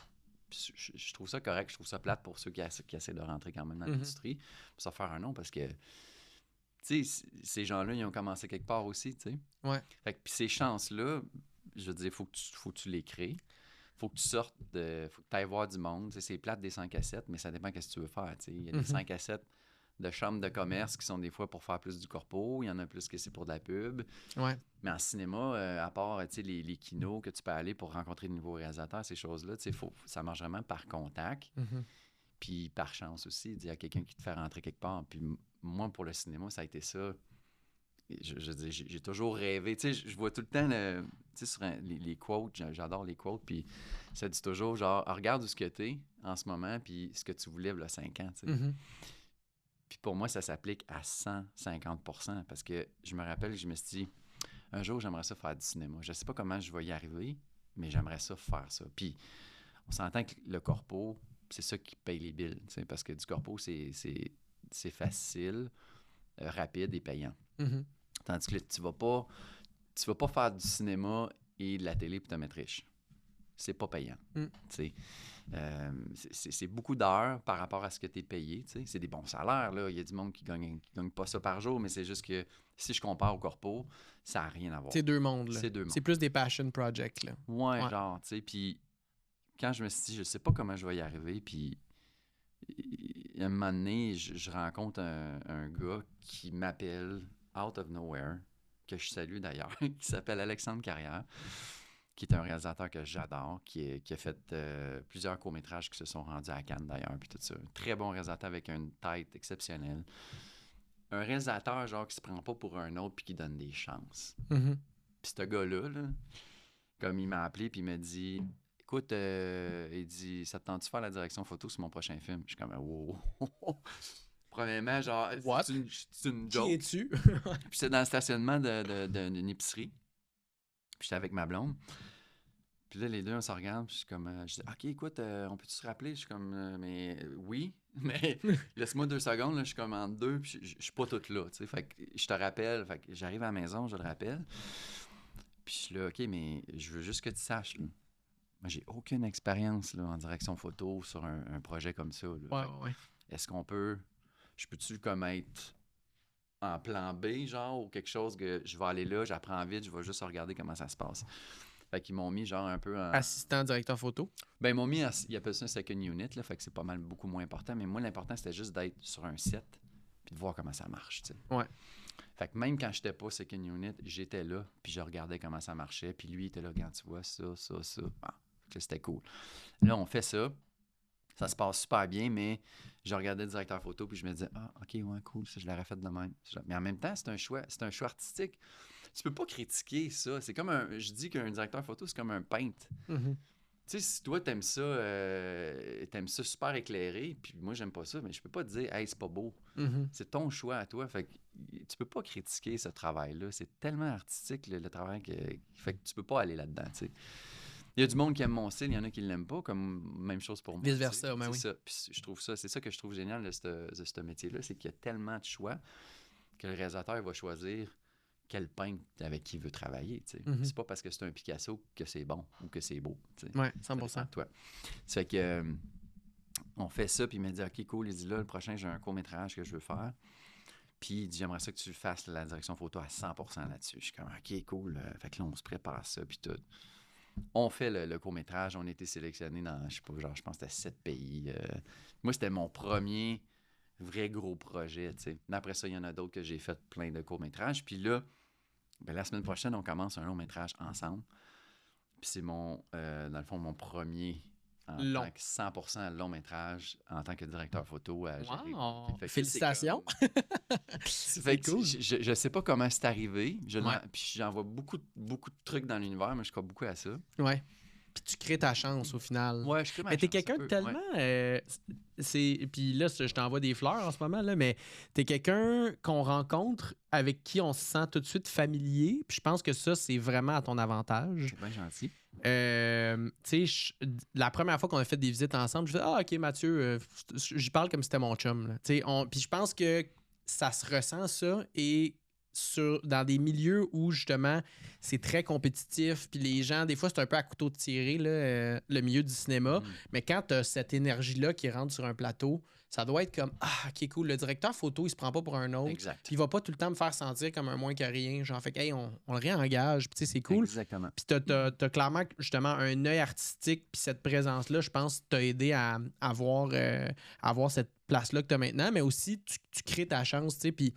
Puis je trouve ça correct, je trouve ça plate pour ceux qui essaient de rentrer quand même dans l'industrie, pour se faire un nom, parce que, tu sais, ces gens-là, ils ont commencé quelque part aussi, tu sais. Ouais. Fait que, puis ces chances-là, je veux dire, faut que tu les crées. Faut que tu sortes faut que tu ailles voir du monde. Tu sais, c'est plate des 5 à 7, mais ça dépend de ce que tu veux faire. Tu sais. Il y a des 5 à 7 de chambres de commerce qui sont des fois pour faire plus du corpo. Il y en a plus que c'est pour de la pub. Ouais. Mais en cinéma, à part tu sais, les kinos que tu peux aller pour rencontrer de nouveaux réalisateurs, ces choses-là, tu sais, ça marche vraiment par contact. Puis par chance aussi, il y a quelqu'un qui te fait rentrer quelque part. Puis moi, pour le cinéma, ça a été ça. Je dis, j'ai toujours rêvé. Tu sais, je vois tout le temps tu sais, sur les quotes, j'adore les quotes. Puis ça dit toujours, genre, regarde où ce que t'es en ce moment, puis ce que tu voulais il y a 5 ans. Tu sais. Puis pour moi, ça s'applique à 150%. Parce que je me rappelle que je me suis dit, un jour, j'aimerais ça faire du cinéma. Je sais pas comment je vais y arriver, mais j'aimerais ça faire ça. Puis on s'entend que le corpo, c'est ça qui paye les billes. Tu sais, parce que du corpo, c'est facile, rapide et payant. Tandis que là, tu vas pas faire du cinéma et de la télé pour te mettre riche. C'est pas payant. Tu sais. C'est beaucoup d'heures par rapport à ce que tu es payé. Tu sais. C'est des bons salaires. Là. Il y a du monde qui gagne pas ça par jour, mais c'est juste que si je compare au corpo, ça n'a rien à voir. C'est deux mondes, là. C'est deux mondes. C'est plus des passion projects, là. Ouais, genre, tu sais. Puis quand je me suis dit, je sais pas comment je vais y arriver, puis un moment donné, je rencontre un gars qui m'appelle out of nowhere, que je salue d'ailleurs, qui s'appelle Alexandre Carrière, qui est un réalisateur que j'adore, qui a fait plusieurs courts-métrages qui se sont rendus à Cannes d'ailleurs, puis tout ça. Un très bon réalisateur avec une tête exceptionnelle. Un réalisateur, genre, qui se prend pas pour un autre puis qui donne des chances. Puis ce gars-là, là, comme il m'a appelé puis il m'a dit... Écoute, il dit, ça te tente de faire la direction photo sur mon prochain film? Je suis comme, wow. Premièrement, genre, What? c'est une joke. Qui es-tu? Puis c'est dans le stationnement d'une épicerie. Puis j'étais avec ma blonde. Puis là, les deux, on se regarde. Puis je suis comme, je dis, OK, écoute, on peut-tu se rappeler? Je suis comme, mais oui, mais laisse-moi 2 secondes. Là, je suis comme en deux, puis je suis pas toute là. Tu sais, fait que je te rappelle. Fait que j'arrive à la maison, je le rappelle. Puis je suis là, OK, mais je veux juste que tu saches, là. Moi, j'ai aucune expérience là, en direction photo sur un projet comme ça. Là. Ouais. Est-ce qu'on peut... Je peux-tu comme être en plan B, genre, ou quelque chose que je vais aller là, j'apprends vite, je vais juste regarder comment ça se passe. Fait qu'ils m'ont mis genre un peu en... Assistant directeur photo. Ben, ils m'ont mis, ils appellent ça un second unit, là, fait que c'est pas mal beaucoup moins important. Mais moi, l'important, c'était juste d'être sur un set puis de voir comment ça marche, tu sais. Ouais. Fait que même quand j'étais pas second unit, j'étais là, puis je regardais comment ça marchait. Puis lui, il était là, regarde, tu vois, ça. Ah, c'était cool. Là, on fait ça. Ça se passe super bien, mais je regardais le directeur photo puis je me disais, ah, OK, ouais, cool, ça, je l'aurais fait de même. Mais en même temps, c'est un choix artistique. Tu peux pas critiquer ça. C'est comme je dis qu'un directeur photo, c'est comme un peintre. Tu sais, si toi, t'aimes ça super éclairé, puis moi, j'aime pas ça, mais je peux pas te dire, hey, c'est pas beau. C'est ton choix à toi. Fait que tu peux pas critiquer ce travail-là. C'est tellement artistique, le travail, fait que tu peux pas aller là-dedans, tu sais. Il y a du monde qui aime mon style, il y en a qui ne l'aiment pas, comme même chose pour moi. Vice-versa, mais oui. Ça. Puis je trouve ça, c'est ça que je trouve génial de ce métier-là, c'est qu'il y a tellement de choix que le réalisateur va choisir quel peintre avec qui il veut travailler. Tu sais. C'est pas parce que c'est un Picasso que c'est bon ou que c'est beau. Tu sais. Ouais, 100%. Ça toi. Ça fait que on fait ça, puis il m'a dit, OK, cool, il dit là, le prochain, j'ai un court-métrage que je veux faire. Puis il dit, j'aimerais ça que tu fasses la direction photo à 100% là-dessus. Je suis comme, OK, cool. Fait que là, on se prépare ça, puis tout. On fait le court-métrage, on a été sélectionné dans, je sais pas, genre, je pense que c'était 7 pays. Moi, c'était mon premier vrai gros projet, tu sais. Après ça, il y en a d'autres que j'ai fait plein de courts-métrages. Puis là, ben, la semaine prochaine, on commence un long-métrage ensemble. Puis c'est dans le fond, mon premier en tant que 100% long-métrage en tant que directeur photo à gérer. Wow! Fait que Félicitations! C'est cool. Je sais pas comment c'est arrivé. Puis j'en vois beaucoup de trucs dans l'univers, mais je crois beaucoup à ça. Ouais. puis tu crées ta chance au final. Ouais, je crée ma Mais t'es chance, quelqu'un un de peu, tellement... ouais. Puis là, je t'envoie des fleurs en ce moment, là, mais t'es quelqu'un qu'on rencontre avec qui on se sent tout de suite familier. Puis je pense que ça, c'est vraiment à ton avantage. C'est bien gentil. Tu sais, la première fois qu'on a fait des visites ensemble, je fais ah, OK, Mathieu, j'y parle comme si c'était mon chum. Là. Tu sais, puis je pense que ça se ressent, ça, et dans des milieux où, justement, c'est très compétitif, puis les gens, des fois, c'est un peu à couteau de tirer, là, le milieu du cinéma. Mais quand tu as cette énergie-là qui rentre sur un plateau, ça doit être comme ah, OK, cool. Le directeur photo, il se prend pas pour un autre. Exact. Puis il va pas tout le temps me faire sentir comme un moins que rien. Genre, fait que, hey, on le réengage. Puis, tu sais, c'est cool. Exactement. Puis t'as clairement, justement, un œil artistique, puis cette présence-là, je pense, t'a aidé à avoir cette place-là que t'as maintenant, mais aussi, tu crées ta chance, tu sais. Puis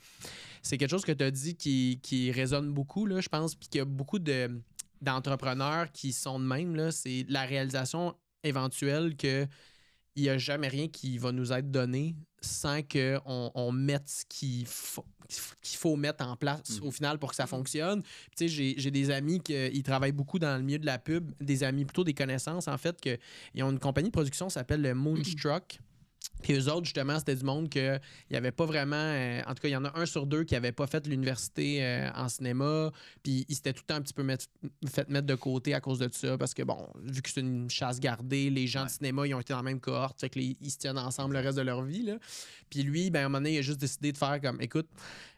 c'est quelque chose que t'as dit qui résonne beaucoup, là, je pense, puis qu'il y a beaucoup d'entrepreneurs qui sont de même, là. C'est la réalisation éventuelle que il n'y a jamais rien qui va nous être donné sans qu'on mette ce qu'il faut mettre en place au final pour que ça fonctionne. Tu sais, j'ai des amis qui travaillent beaucoup dans le milieu de la pub, des amis, plutôt des connaissances, en fait, ils ont une compagnie de production qui s'appelle le Moonstruck. Puis eux autres, justement, c'était du monde qu'il n'y avait pas vraiment... en tout cas, il y en a 1 sur 2 qui n'avait pas fait l'université en cinéma. Puis ils s'étaient tout le temps un petit peu fait mettre de côté à cause de ça. Parce que, bon, vu que c'est une chasse gardée, les gens de cinéma, ils ont été dans la même cohorte. Fait que ils se tiennent ensemble le reste de leur vie. Là. Puis lui, ben, à un moment donné, il a juste décidé de faire comme, écoute,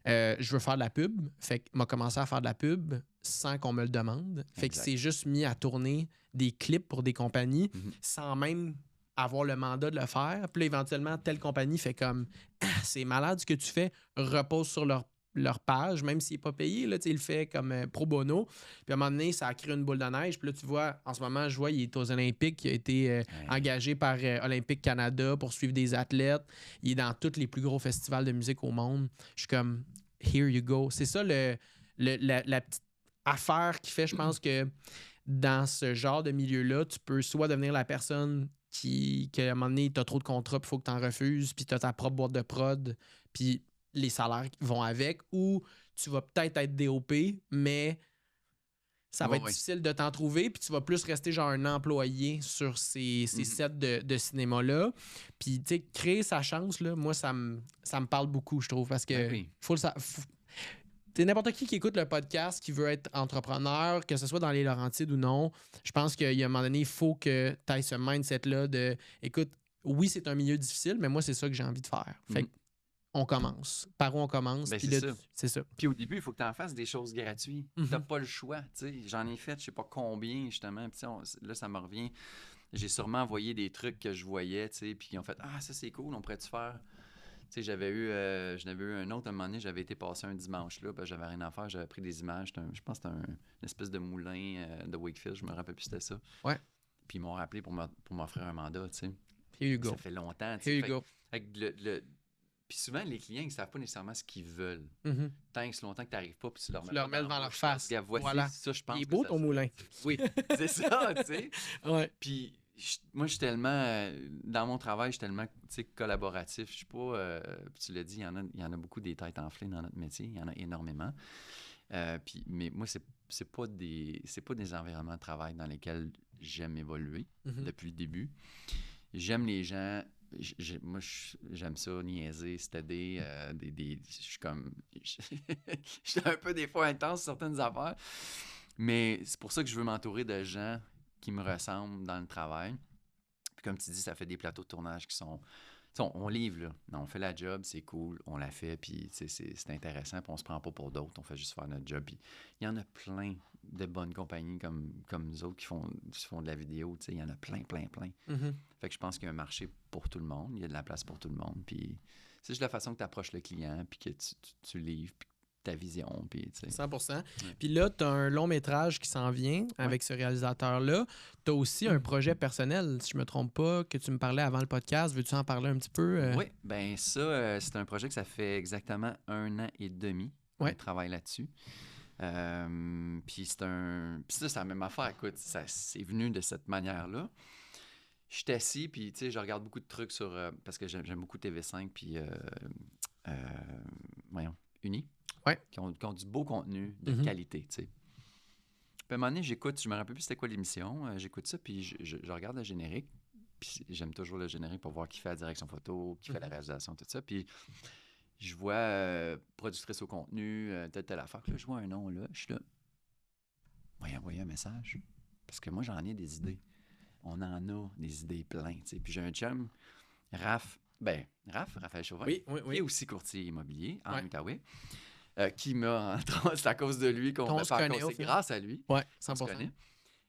je veux faire de la pub. Fait qu'il m'a commencé à faire de la pub sans qu'on me le demande. Fait qu'il s'est juste mis à tourner des clips pour des compagnies sans même avoir le mandat de le faire. Puis là, éventuellement, telle compagnie fait comme c'est malade ce que tu fais, repose sur leur page, même s'il n'est pas payé, là, il le fait comme pro bono. Puis à un moment donné, ça a créé une boule de neige. Puis là, tu vois, en ce moment, je vois, il est aux Olympiques, il a été engagé par Olympique Canada pour suivre des athlètes. Il est dans tous les plus gros festivals de musique au monde. Je suis comme, here you go. C'est ça la petite affaire qui fait, je pense que dans ce genre de milieu-là, tu peux soit devenir la personne qu'à un moment donné, tu as trop de contrats, il faut que tu en refuses, puis tu as ta propre boîte de prod, puis les salaires vont avec, ou tu vas peut-être être DOP, mais ça va être difficile de t'en trouver, puis tu vas plus rester genre un employé sur ces sets de cinéma-là. Puis, tu sais, créer sa chance, là, moi, ça me parle beaucoup, je trouve, parce que t'es n'importe qui écoute le podcast, qui veut être entrepreneur, que ce soit dans les Laurentides ou non, je pense qu'il y a un moment donné, il faut que tu aies ce mindset-là de, écoute, oui, c'est un milieu difficile, mais moi, c'est ça que j'ai envie de faire. Fait on commence. Par où on commence? Ben, c'est ça. Puis au début, il faut que tu en fasses des choses gratuites. T'as pas le choix. T'sais. J'en ai fait, je sais pas combien, justement. Puis là, ça me revient. J'ai sûrement envoyé des trucs que je voyais, puis ils ont fait « Ah, ça, c'est cool, on pourrait-tu faire? » Tu sais, j'en avais eu un autre à un moment donné, j'avais été passé un dimanche là, ben, j'avais rien à faire, j'avais pris des images. Je pense que c'était une espèce de moulin de Wakefield, je me rappelle plus c'était ça. Ouais. Puis ils m'ont rappelé pour m'offrir un mandat, tu sais. Here you go. Ça fait longtemps, tu sais. Here you go. Puis souvent, les clients, ils ne savent pas nécessairement ce qu'ils veulent. Tant que c'est longtemps que tu n'arrives pas, puis tu leur mets devant leur face. Regarde, voici ça, je pense. Il est beau ton moulin. Oui, c'est ça, tu sais. Ouais. Puis moi, je suis tellement, dans mon travail, je suis tellement collaboratif. Je suis pas, tu l'as dit, il y en a beaucoup des têtes enflées dans notre métier. Il y en a énormément. Mais moi, c'est pas des environnements de travail dans lesquels j'aime évoluer depuis le début. J'aime les gens. Moi, j'aime ça, niaiser, stadder. Je suis comme... Je suis un peu des fois intense sur certaines affaires. Mais c'est pour ça que je veux m'entourer de gens qui me ressemblent dans le travail. Puis comme tu dis, ça fait des plateaux de tournage qui sont... On livre, là. On fait la job, c'est cool, on la fait, puis c'est intéressant, puis on se prend pas pour d'autres, on fait juste faire notre job. Puis il y en a plein de bonnes compagnies comme nous autres qui font de la vidéo, il y en a plein. Fait que je pense qu'il y a un marché pour tout le monde, il y a de la place pour tout le monde, puis c'est juste la façon que tu approches le client, puis que tu livres, puis ta vision, puis tu sais. 100%. Ouais. Puis là, tu as un long métrage qui s'en vient avec ce réalisateur-là. Tu as aussi un projet personnel, si je me trompe pas, que tu me parlais avant le podcast. Veux-tu en parler un petit peu? Oui, bien ça, c'est un projet que ça fait exactement 1 an et demi qu'on travaille là-dessus. Puis ça, c'est la même affaire. Écoute, ça c'est venu de cette manière-là. Je suis assis, puis tu sais, je regarde beaucoup de trucs sur... parce que j'aime beaucoup TV5, puis... Uni. Ouais. Qui ont du beau contenu de qualité, tu sais. Puis à un moment donné, j'écoute, je me rappelle plus c'était quoi l'émission, j'écoute ça, puis je regarde le générique, puis j'aime toujours le générique pour voir qui fait la direction photo, qui fait la réalisation, tout ça, puis je vois productrice au contenu, telle affaire, puis là, je vois un nom, là, je suis là, voyons, envoyer un message, parce que moi, j'en ai des idées. On en a des idées plein, tu sais. Puis j'ai un chum, Raphaël Chauvin, Oui. qui est aussi courtier immobilier en Ouais. Outaouais, qui m'a, c'est à cause de lui qu'on On se fait connaît, au c'est final. grâce à lui Ouais, qu'on se 100%.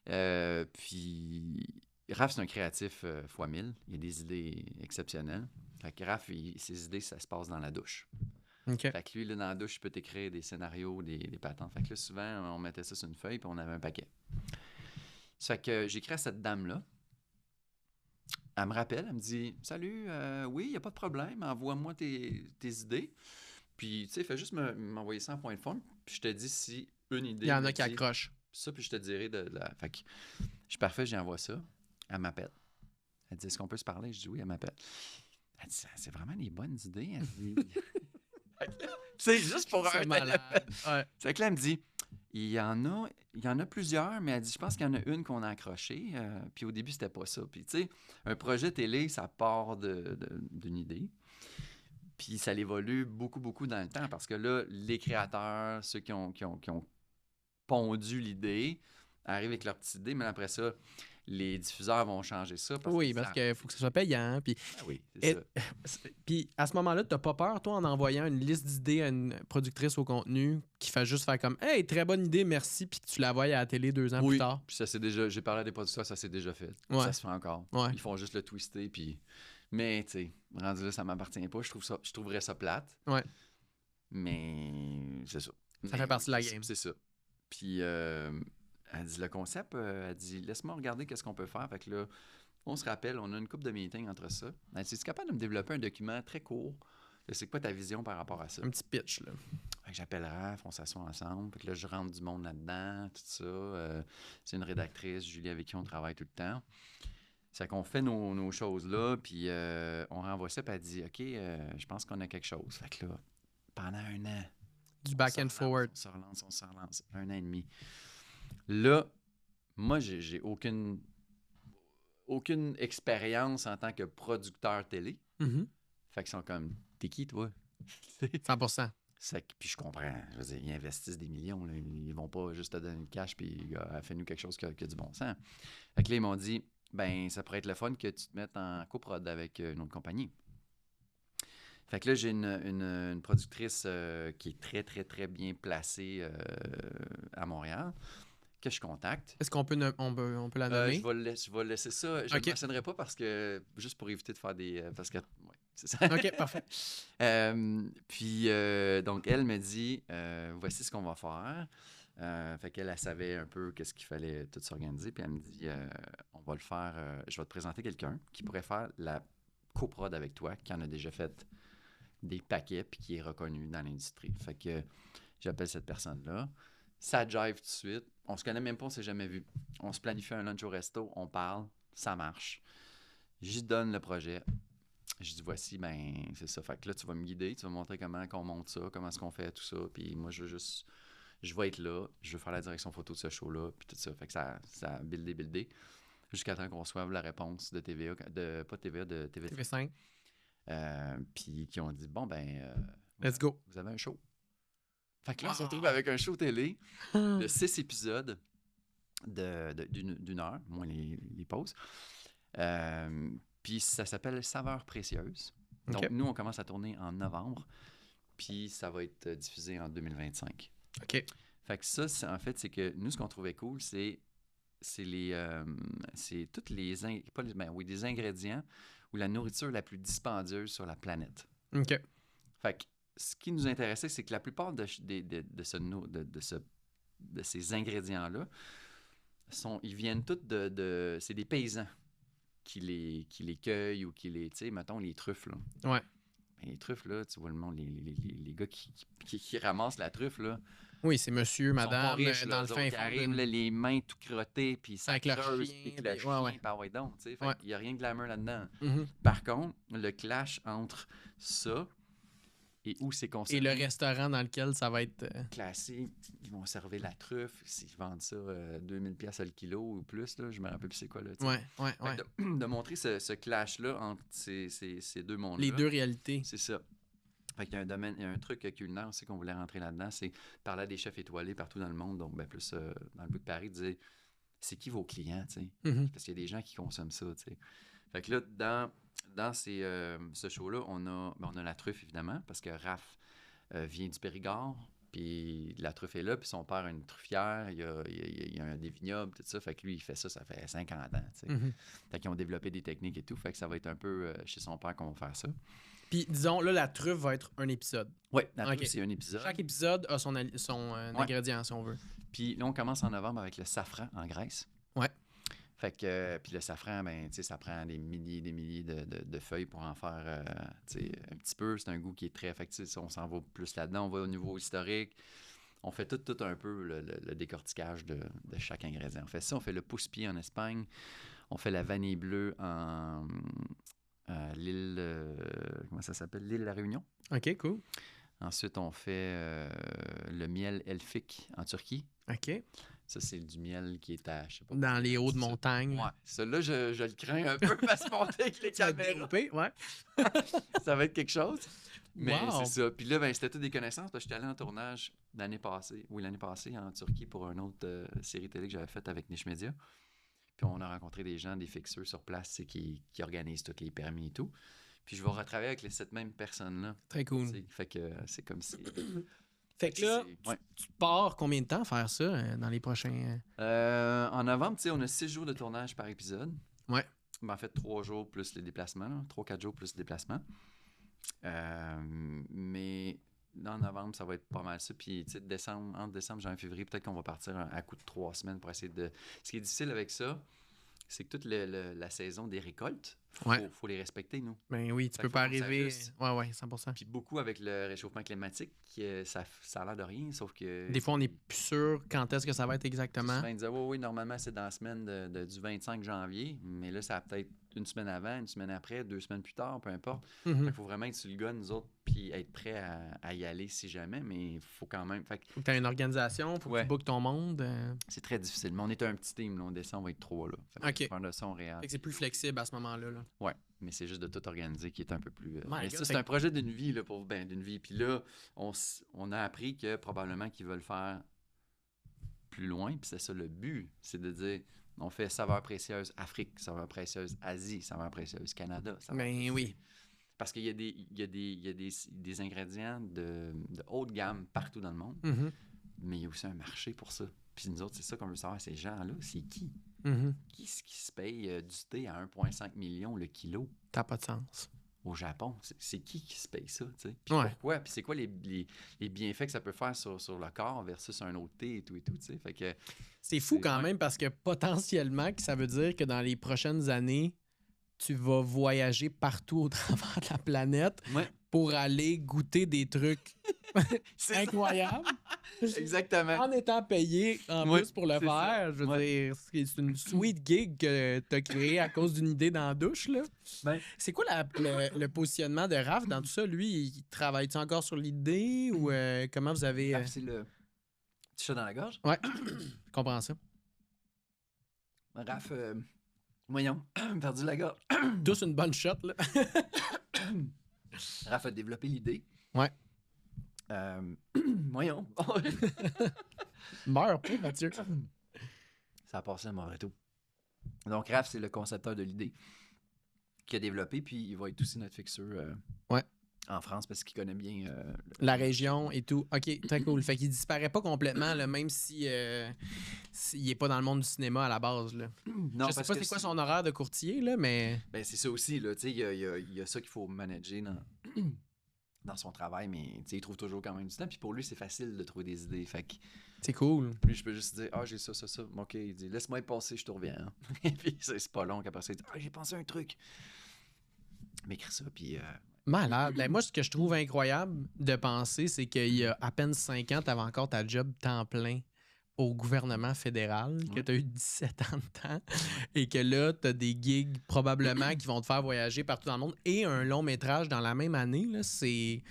connaît. Puis Raph, c'est un créatif fois 1000. Il a des idées exceptionnelles. Fait que Raph, ses idées, ça se passe dans la douche. OK. Fait que lui, là, dans la douche, il peut t'écrire des scénarios, des patentes. Fait que là, souvent, on mettait ça sur une feuille, puis on avait un paquet. Ça fait que j'écris à cette dame-là. Elle me rappelle, elle me dit « Salut, oui, il n'y a pas de problème, envoie-moi tes idées. Puis, tu sais, fais juste m'envoyer ça en point de forme, puis je te dis si une idée... Il y en me a qui dit accrochent. ça, puis je te dirai de la... » Fait que je suis parfait, j'y envoie ça. Elle m'appelle. Elle dit « Est-ce qu'on peut se parler? » Je dis « Oui, elle m'appelle. » Elle dit « C'est vraiment des bonnes idées. » Elle dit... C'est juste pour C'est un... malade. Ouais. C'est que là, elle me dit... Il y en a plusieurs, mais elle dit, je pense qu'il y en a une qu'on a accrochée. Puis au début, c'était pas ça. Puis tu sais, un projet télé, ça part d'une idée. Puis ça évolue beaucoup, beaucoup dans le temps. Parce que là, les créateurs, ceux qui ont pondu l'idée, arrivent avec leur petite idée, mais après ça, les diffuseurs vont changer ça. Oui, parce qu'il faut que ce soit payant. Puis, Ah oui, c'est ça. puis à ce moment-là, tu n'as pas peur, toi, en envoyant une liste d'idées à une productrice au contenu qui fait juste faire comme « Hey, très bonne idée, merci », puis que tu la voyes à la télé 2 ans plus tard. Puis ça c'est déjà... J'ai parlé à des producteurs, ça s'est déjà fait. Ouais. Ça se fait encore. Ouais. Ils font juste le twister, puis... Mais, tu sais, rendu là, ça m'appartient pas. Je trouverais ça plate. Ouais. Mais c'est ça. Ça fait partie de la game. C'est ça. Puis, elle dit, le concept, elle dit, laisse-moi regarder qu'est-ce qu'on peut faire. Fait que là, on se rappelle, on a une couple de meetings entre ça. Elle dit, es-tu capable de me développer un document très court? C'est quoi ta vision par rapport à ça? Un petit pitch, là. Fait que j'appelle Raph, on s'assoit ensemble. Fait que là, je rentre du monde là-dedans, tout ça. C'est une rédactrice, Julie, avec qui on travaille tout le temps. C'est qu'on fait nos choses là, puis on renvoie ça, puis elle dit, OK, je pense qu'on a quelque chose. Fait que là, pendant un an, Du back and forward. on se relance. 1 an et demi. Là, moi, j'ai aucune expérience en tant que producteur télé. Mhm. Fait qu'ils sont comme, t'es qui, toi? 100%. Puis je comprends. Je veux dire, ils investissent des millions. Là. Ils vont pas juste te donner le cash, puis fais-nous quelque chose qui a du bon sens. Fait que là, ils m'ont dit, ben, ça pourrait être le fun que tu te mettes en coprod avec une autre compagnie. Fait que là, j'ai une productrice qui est très, très, très bien placée à Montréal, que je contacte. Est-ce qu'on peut, on peut la nommer? Je vais laisser ça. Je ne Ok. le mentionnerai pas parce que, juste pour éviter de faire des... parce que, ouais, c'est ça. OK, parfait. Puis, donc, elle me dit, voici ce qu'on va faire. Fait qu'elle, elle savait un peu qu'est-ce qu'il fallait tout s'organiser. Puis elle me dit, on va le faire, je vais te présenter quelqu'un qui pourrait faire la coprod avec toi, qui en a déjà fait des paquets puis qui est reconnu dans l'industrie. Fait que j'appelle cette personne-là. Ça jive tout de suite. On se connaît même pas, on s'est jamais vu. On se planifie un lunch au resto, on parle, ça marche. J'y donne le projet. Je dis, voici, ben, c'est ça. Fait que là, tu vas me guider, tu vas me montrer comment on monte ça, comment est-ce qu'on fait tout ça. Puis moi, je vais être là, je veux faire la direction photo de ce show-là, puis tout ça. Fait que ça a buildé, jusqu'à temps qu'on reçoive la réponse de TVA, pas de TVA, de TV5. TV5. Puis qui ont dit, bon, ben, Let's go. Vous avez un show. Fait que là, on se retrouve avec un show télé de 6 épisodes d'une heure, moins les pauses. Puis ça s'appelle Saveurs précieuses. Donc, nous, on commence à tourner en novembre, puis ça va être diffusé en 2025. OK. Fait que ça, en fait, c'est que nous, ce qu'on trouvait cool, c'est toutes des ingrédients ou la nourriture la plus dispendieuse sur la planète. OK. Fait que ce qui nous intéressait, c'est que la plupart de ces ingrédients-là, ils viennent tous c'est des paysans qui les cueillent ou qui les... Tu sais, mettons les truffes, là. Ouais. Ben, les truffes, là, tu vois le monde, les gars qui ramassent la truffe, là. Oui, c'est monsieur, madame, riches, dans le fin fond. Arrivent, là, les mains tout crottées, puis ça avec leur creuse, chien, puis le puis- chien, ouais. par ouais donc, tu sais. Fait Ouais. qu'il n'y a rien de glamour là-dedans. Mhm. Par contre, le clash entre ça et où c'est Et conservé. le restaurant dans lequel ça va être... Classé, ils vont servir la truffe, s'ils vendent ça 2000 pièces le kilo ou plus, là, je me rappelle plus c'est quoi. Là, Ouais. Fait que de montrer ce clash-là entre ces deux mondes-là. Les deux réalités. C'est ça. Fait qu'il y a un domaine, il y a un truc culinaire aussi qu'on voulait rentrer là-dedans, c'est parler à des chefs étoilés partout dans le monde, donc plus dans le bout de Paris, dire c'est qui vos clients, tu sais, parce qu'il y a des gens qui consomment ça, tu sais. Fait que là, dans ce show-là, on a la truffe, évidemment, parce que Raph vient du Périgord, puis la truffe est là, puis son père a une truffière, il y a des vignobles, tout ça, fait que lui, il fait ça fait 50 ans, tu sais. Fait qu'ils ont développé des techniques et tout, fait que ça va être un peu chez son père qu'on va faire ça. Puis, disons, là, la truffe va être un épisode. Oui, la truffe, c'est un épisode. Chaque épisode a son ingrédient, si on veut. Puis là, on commence en novembre avec le safran en Grèce. Ouais. Fait que, puis le safran, ben, tu sais, ça prend des milliers de feuilles pour en faire, tu sais, un petit peu. C'est un goût qui est très affectif. On s'en va plus là-dedans. On va au niveau historique. On fait tout un peu le décortiquage de chaque ingrédient. On fait ça. On fait le pousse-pied en Espagne. On fait la vanille bleue en l'île... comment ça s'appelle? L'île de la Réunion. OK, cool. Ensuite, on fait le miel elfique en Turquie. OK. Ça, c'est du miel qui est à, je sais pas... Dans les hauts de montagne. Ouais. Celui-là, je le crains un peu parce qu'on avec les caméras. Ouais. Ça va être quelque chose. Mais Wow. c'est ça. Puis là, ben, c'était toutes des connaissances parce que j'étais allé en tournage l'année passée en Turquie pour une autre série télé que j'avais faite avec Niche Media. Puis on a rencontré des gens, des fixeurs sur place qui organisent tous les permis et tout. Puis je vais retravailler avec cette même personne-là. Très cool. Fait que c'est comme si... Fait que là, tu pars combien de temps faire ça dans les prochains... En novembre, tu sais, on a 6 jours de tournage par épisode. Ouais. Ben, en fait, 3 jours plus les déplacements. 3-4 jours plus les déplacements. Mais en novembre, ça va être pas mal ça. Puis, tu sais, entre décembre, janvier, février, peut-être qu'on va partir à coup de 3 semaines pour essayer de... Ce qui est difficile avec ça, c'est que toute la saison des récoltes, faut les respecter, nous. Ben oui, tu peux pas arriver... Ouais, 100%. Puis beaucoup avec le réchauffement climatique, ça a l'air de rien, sauf que... Des fois, on n'est plus sûr quand est-ce que ça va être exactement. Souvent, ils disent, oui, normalement, c'est dans la semaine du 25 janvier, mais là, ça va peut-être une semaine avant, une semaine après, 2 semaines plus tard, peu importe. Il faut vraiment être sur le gun, nous autres, puis être prêt à y aller si jamais, mais il faut quand même... Faut que tu aies une organisation, faut que tu bookes ton monde. C'est très difficile, mais on est un petit team, là, on descend, on va être 3, là. OK. Faire le son réel. Fait que c'est plus flexible à ce moment-là. Là. Ouais, mais c'est juste de tout organiser qui est un peu plus... Mais ça, c'est un projet d'une vie, là, d'une vie. Puis là, on a appris que probablement qu'ils veulent faire plus loin, puis c'est ça le but, c'est de dire... On fait saveur précieuse Afrique, saveur précieuse Asie, saveur précieuse Canada. Ben oui. Parce qu'il y a des ingrédients de haute gamme partout dans le monde, mais il y a aussi un marché pour ça. Puis nous autres, c'est ça qu'on veut savoir, ces gens-là, c'est qui? Qui est-ce qui se paye du thé à 1,5 million le kilo? Ça n'a pas de sens. Au Japon, c'est qui se paye ça, tu sais? Puis pourquoi? Puis c'est quoi les bienfaits que ça peut faire sur le corps versus un autre thé et tout, tu sais? Fait que... C'est fou quand même parce que potentiellement, que ça veut dire que dans les prochaines années, tu vas voyager partout au travers de la planète pour aller goûter des trucs incroyables. Exactement. En étant payé en plus pour le faire. Je veux dire, c'est une sweet gig que tu as créée à cause d'une idée dans la douche. Là. C'est quoi le positionnement de Raph dans tout ça? Lui, il travaille-tu encore sur l'idée ou comment vous avez... Raph, c'est le petit chat dans la gorge? Ouais, je comprends ça. Raph, voyons, perdu la gorge. Tous une bonne shot, là. Raph a développé l'idée. Ouais. Voyons. Meurs pas, Mathieu. Ça a passé à Moreto. Donc, Raph, c'est le concepteur de l'idée qui a développé, puis il va être aussi notre fixeur en France parce qu'il connaît bien la région et tout. OK, très cool. Fait qu'il disparaît pas complètement, là, même si s'il est pas dans le monde du cinéma à la base. Là. Non, je sais pas c'est quoi son horaire de courtier, là, mais... Ben, c'est ça aussi, là. Tu sais, il y a ça qu'il faut manager dans son travail, mais il trouve toujours quand même du temps. Puis pour lui, c'est facile de trouver des idées. Fait que c'est cool. Lui, je peux juste dire, j'ai ça. OK, il dit, laisse-moi y passer, je te reviens. Et puis c'est pas long qu'après ça, il dit, j'ai pensé à un truc. M'écris ça, puis... Malade. Ben, moi, ce que je trouve incroyable de penser, c'est qu'il y a à peine 5 ans, tu avais encore ta job temps plein au gouvernement fédéral, que tu as eu 17 ans de temps, et que là, tu as des gigs probablement qui vont te faire voyager partout dans le monde et un long métrage dans la même année. Là, c'est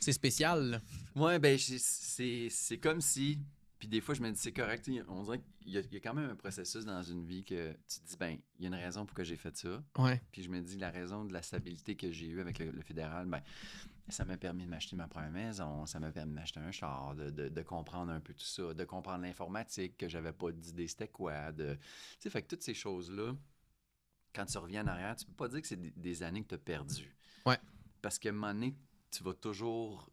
C'est spécial, là. Ouais, ben, c'est comme si. Puis des fois, je me dis, c'est correct. On dirait qu'il y a quand même un processus dans une vie que tu te dis, ben, il y a une raison pour que j'ai fait ça. Ouais. Puis je me dis, la raison de la stabilité que j'ai eue avec le fédéral, ben, ça m'a permis de m'acheter ma première maison, ça m'a permis de m'acheter un char, de comprendre un peu tout ça, de comprendre l'informatique, que j'avais pas d'idée c'était quoi. Tu sais, fait que toutes ces choses-là, quand tu reviens en arrière, tu peux pas dire que c'est des années que tu as perdues. Ouais. Parce qu'à un moment donné, tu vas toujours.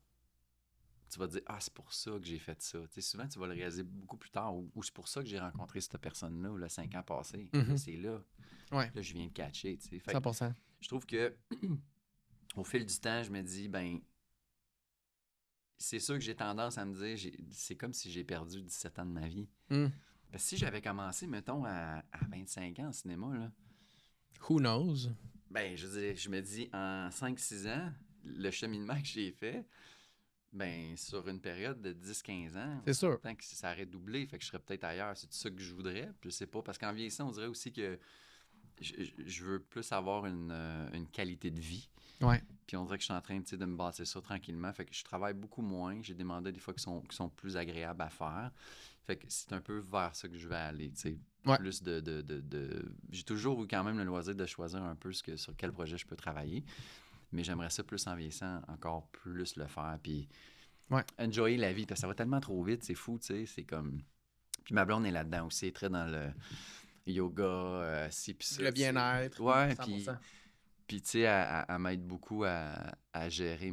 Tu vas te dire, ah, c'est pour ça que j'ai fait ça. Tu sais, souvent, tu vas le réaliser beaucoup plus tard, ou c'est pour ça que j'ai rencontré cette personne-là, là, 5 ans passés. Là, c'est là. Ouais. Là, je viens de catcher. Tu sais. Fait que 100%. je trouve que au fil du temps, je me dis, ben, c'est sûr que j'ai tendance à me dire, c'est comme si j'ai perdu 17 ans de ma vie. Parce que si j'avais commencé, mettons, à 25 ans en cinéma, là, Who knows? ben, je me dis, en 5-6 ans, le cheminement que j'ai fait, ben, sur une période de 10-15 ans, C'est sûr. tant que ça aurait doublé, fait que je serais peut-être ailleurs. C'est ça que je voudrais, je sais pas. Parce qu'en vieillissant, on dirait aussi que je veux plus avoir une qualité de vie. Ouais. Puis on dirait que je suis en train de me bâtir ça tranquillement. Fait que je travaille beaucoup moins. J'ai des mandats des fois qui sont plus agréables à faire. Fait que c'est un peu vers ça que je vais aller. Ouais. Plus J'ai toujours eu quand même le loisir de choisir un peu sur quel projet je peux travailler. Mais j'aimerais ça plus en vieillissant, encore plus le faire. Puis enjoyer la vie. Parce que ça va tellement trop vite, c'est fou, tu sais. C'est comme. Puis ma blonde est là-dedans aussi, elle est très dans le yoga, ci, puis ça. Le bien-être. Ouais, 100%. puis tu sais, elle m'aide beaucoup à gérer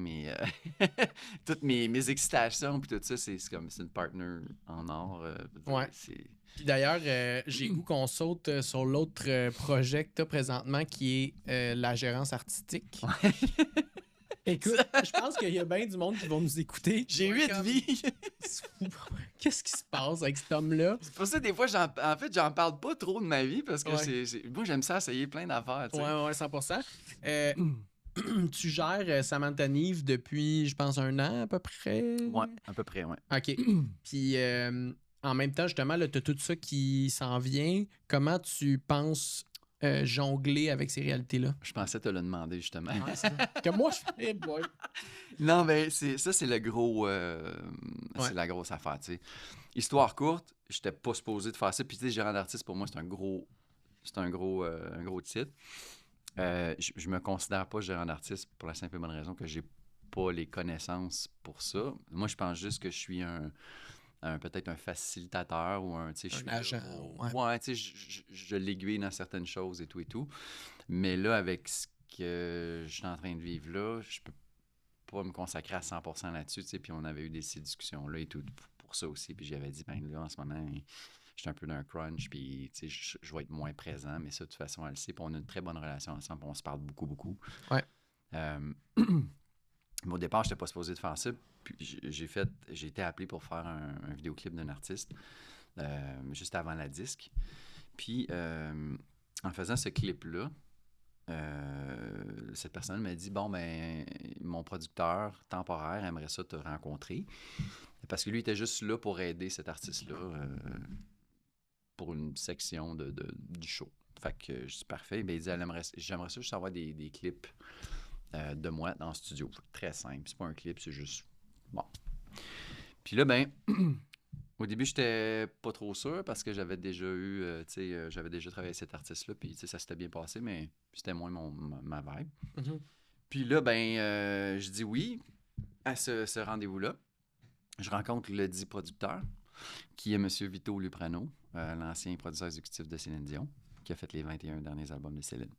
toutes mes excitations, puis tout ça. C'est comme c'est une partner en or. Ouais. Puis d'ailleurs, j'ai goût qu'on saute sur l'autre projet que tu as présentement qui est la gérance artistique. Ouais. Écoute, je pense qu'il y a bien du monde qui vont nous écouter. J'ai 8 vies! Qu'est-ce qui se passe avec cet homme-là? C'est pour ça, des fois, j'en parle pas trop de ma vie parce que moi, j'aime ça essayer plein d'affaires. Tu sais. Ouais, 100%. Tu gères Samantha Nive depuis, je pense, 1 an à peu près? Ouais, à peu près, ouais. OK. Puis en même temps, justement, tu as tout ça qui s'en vient. Comment tu penses jongler avec ces réalités-là? Je pensais te le demander, justement. Que moi, je fais, boy. Non, mais c'est le gros... c'est la grosse affaire, tu sais. Histoire courte, j'étais pas supposé de faire ça. Puis, tu sais, gérant d'artiste, pour moi, c'est un gros titre. Je me considère pas gérant d'artiste pour la simple et bonne raison que j'ai pas les connaissances pour ça. Moi, je pense juste que je suis peut-être un facilitateur ou un agent. Ouais, tu sais, je l'aiguille dans certaines choses et tout. Mais là, avec ce que je suis en train de vivre là, je peux pas me consacrer à 100% là-dessus, tu sais. Puis on avait eu ces discussions-là et tout pour ça aussi. Puis j'avais dit, ben là, en ce moment, j'étais un peu dans un crunch, puis tu sais, je vais être moins présent. Mais ça, de toute façon, elle le sait. Puis on a une très bonne relation ensemble, puis on se parle beaucoup. Ouais. Mais au départ, je n'étais pas supposé de faire ça. Puis j'ai été appelé pour faire un vidéoclip d'un artiste juste avant la disque. Puis en faisant ce clip-là, cette personne m'a dit, bon, ben, mon producteur temporaire aimerait ça te rencontrer. Parce que lui était juste là pour aider cet artiste-là pour une section du show. Fait que je dis parfait. Ben, il dit, j'aimerais ça juste avoir des clips de moi dans le studio. Très simple. C'est pas un clip, c'est juste. Bon. Puis là, ben, au début, j'étais pas trop sûr parce que j'avais déjà eu, j'avais déjà travaillé avec cet artiste-là, puis ça s'était bien passé, mais c'était moins ma vibe. Mm-hmm. Puis là, ben, je dis oui à ce rendez-vous-là. Je rencontre le dit producteur, qui est M. Vito Luprano, l'ancien producteur exécutif de Céline Dion, qui a fait les 21 derniers albums de Céline.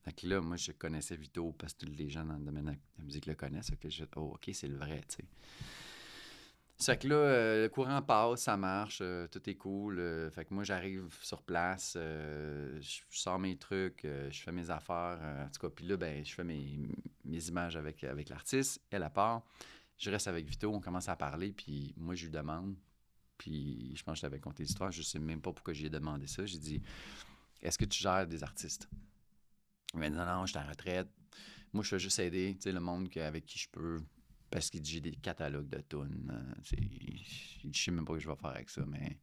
Fait que là, moi, je connaissais Vito parce que tous les gens dans le domaine de la musique le connaissent. Fait que je dis, oh, OK, c'est le vrai, tu sais. Fait que là, le courant passe, ça marche, tout est cool. Fait que moi, j'arrive sur place, je sors mes trucs, je fais mes affaires. En tout cas, puis là, ben, je fais mes images avec l'artiste. Elle, à part, je reste avec Vito, on commence à parler, puis moi, je lui demande. Puis je pense que je t'avais conté l'histoire, je sais même pas pourquoi j'ai demandé ça. J'ai dit, est-ce que tu gères des artistes? Il m'a dit, non, je suis en retraite. Moi, je fais juste aider, tu sais, le monde avec qui je peux. Parce qu'il dit, j'ai des catalogues de tunes. Je sais même pas ce que je vais faire avec ça, mais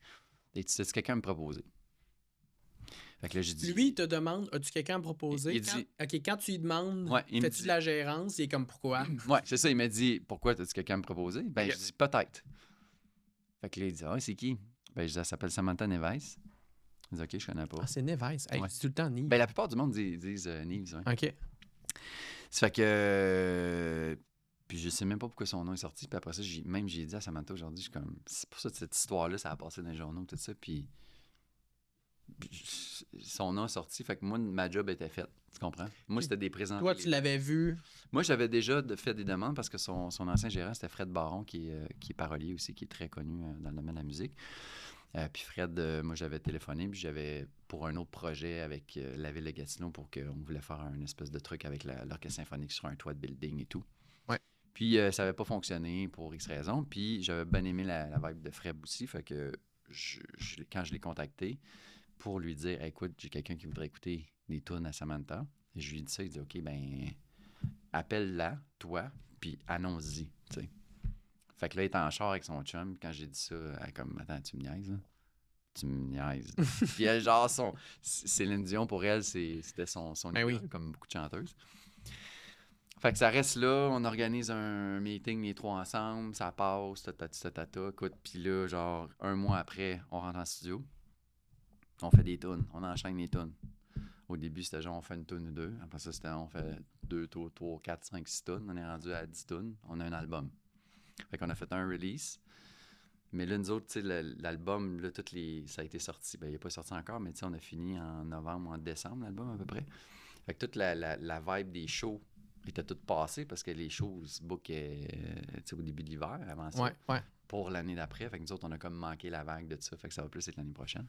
c'est quelqu'un me proposer. Fait que là, j'ai dit... Lui, il te demande, as-tu quelqu'un à me proposer? Il dit... OK, quand tu lui demandes, Ouais, il me fais-tu dit... de la gérance? Il est comme, pourquoi? Ouais, c'est ça. Il m'a dit, pourquoi as-tu quelqu'un à me proposer? Ben, Ok. je dis, peut-être. Fait que là, il dit, ah, c'est qui? Ben, je dis, elle s'appelle Samantha Neves. Il dit, OK, je connais pas. Ah, c'est Neves. Hey, Ouais. je dis tout le temps Nive. Ben, la plupart du monde disent Neves. Ouais. OK. Ça fait que... puis je sais même pas pourquoi son nom est sorti. Puis après ça, j'ai dit à Samantha aujourd'hui, je suis comme... C'est pour ça que cette histoire-là, ça a passé dans les journaux, tout ça. Puis son nom est sorti. Fait que moi, ma job était faite. Tu comprends? Moi, c'était des présentations. Toi, tu l'avais vu. Moi, j'avais déjà fait des demandes parce que son ancien gérant, c'était Fred Baron, qui est parolier aussi, qui est très connu dans le domaine de la musique. Puis Fred, moi, j'avais téléphoné, puis j'avais pour un autre projet avec la ville de Gatineau pour qu'on voulait faire un espèce de truc avec l'orchestre symphonique sur un toit de building et tout. Ouais. Puis ça n'avait pas fonctionné pour X raisons. Puis j'avais bien aimé la vibe de Fred aussi. Fait que quand je l'ai contacté pour lui dire hey, écoute, j'ai quelqu'un qui voudrait écouter des tunes à Samantha. Et je lui ai dit ça, il dit OK, ben appelle-la, toi, puis annonce-y. T'sais. Fait que là, il est en char avec son chum. Quand j'ai dit ça, elle est comme attends, tu me niaises, là? Tu me niaises. Puis elle, genre, Céline Dion, pour elle, c'était son Ben oui. idole, comme beaucoup de chanteuses. Fait que ça reste là, on organise un meeting les trois ensemble, ça passe, tatata, écoute, puis là, genre, un mois après, on rentre en studio, on fait des tunes, on enchaîne les tunes. Au début, c'était genre, on fait une tune ou deux, après ça, c'était on fait 2, 3, 4, 5, 6 tunes, on est rendu à 10 tunes, on a un album. Fait qu'on a fait un release, mais là, nous autres, tu sais, l'album, là, ça a été sorti, ben, il n'est pas sorti encore, mais tu sais, on a fini en novembre ou en décembre, l'album, à peu près. Fait que toute la vibe des shows était toute passée parce que les shows se bookaient au début de l'hiver, avant ça, Ouais. pour l'année d'après. Fait que nous autres, on a comme manqué la vague de ça, fait que ça va plus être l'année prochaine.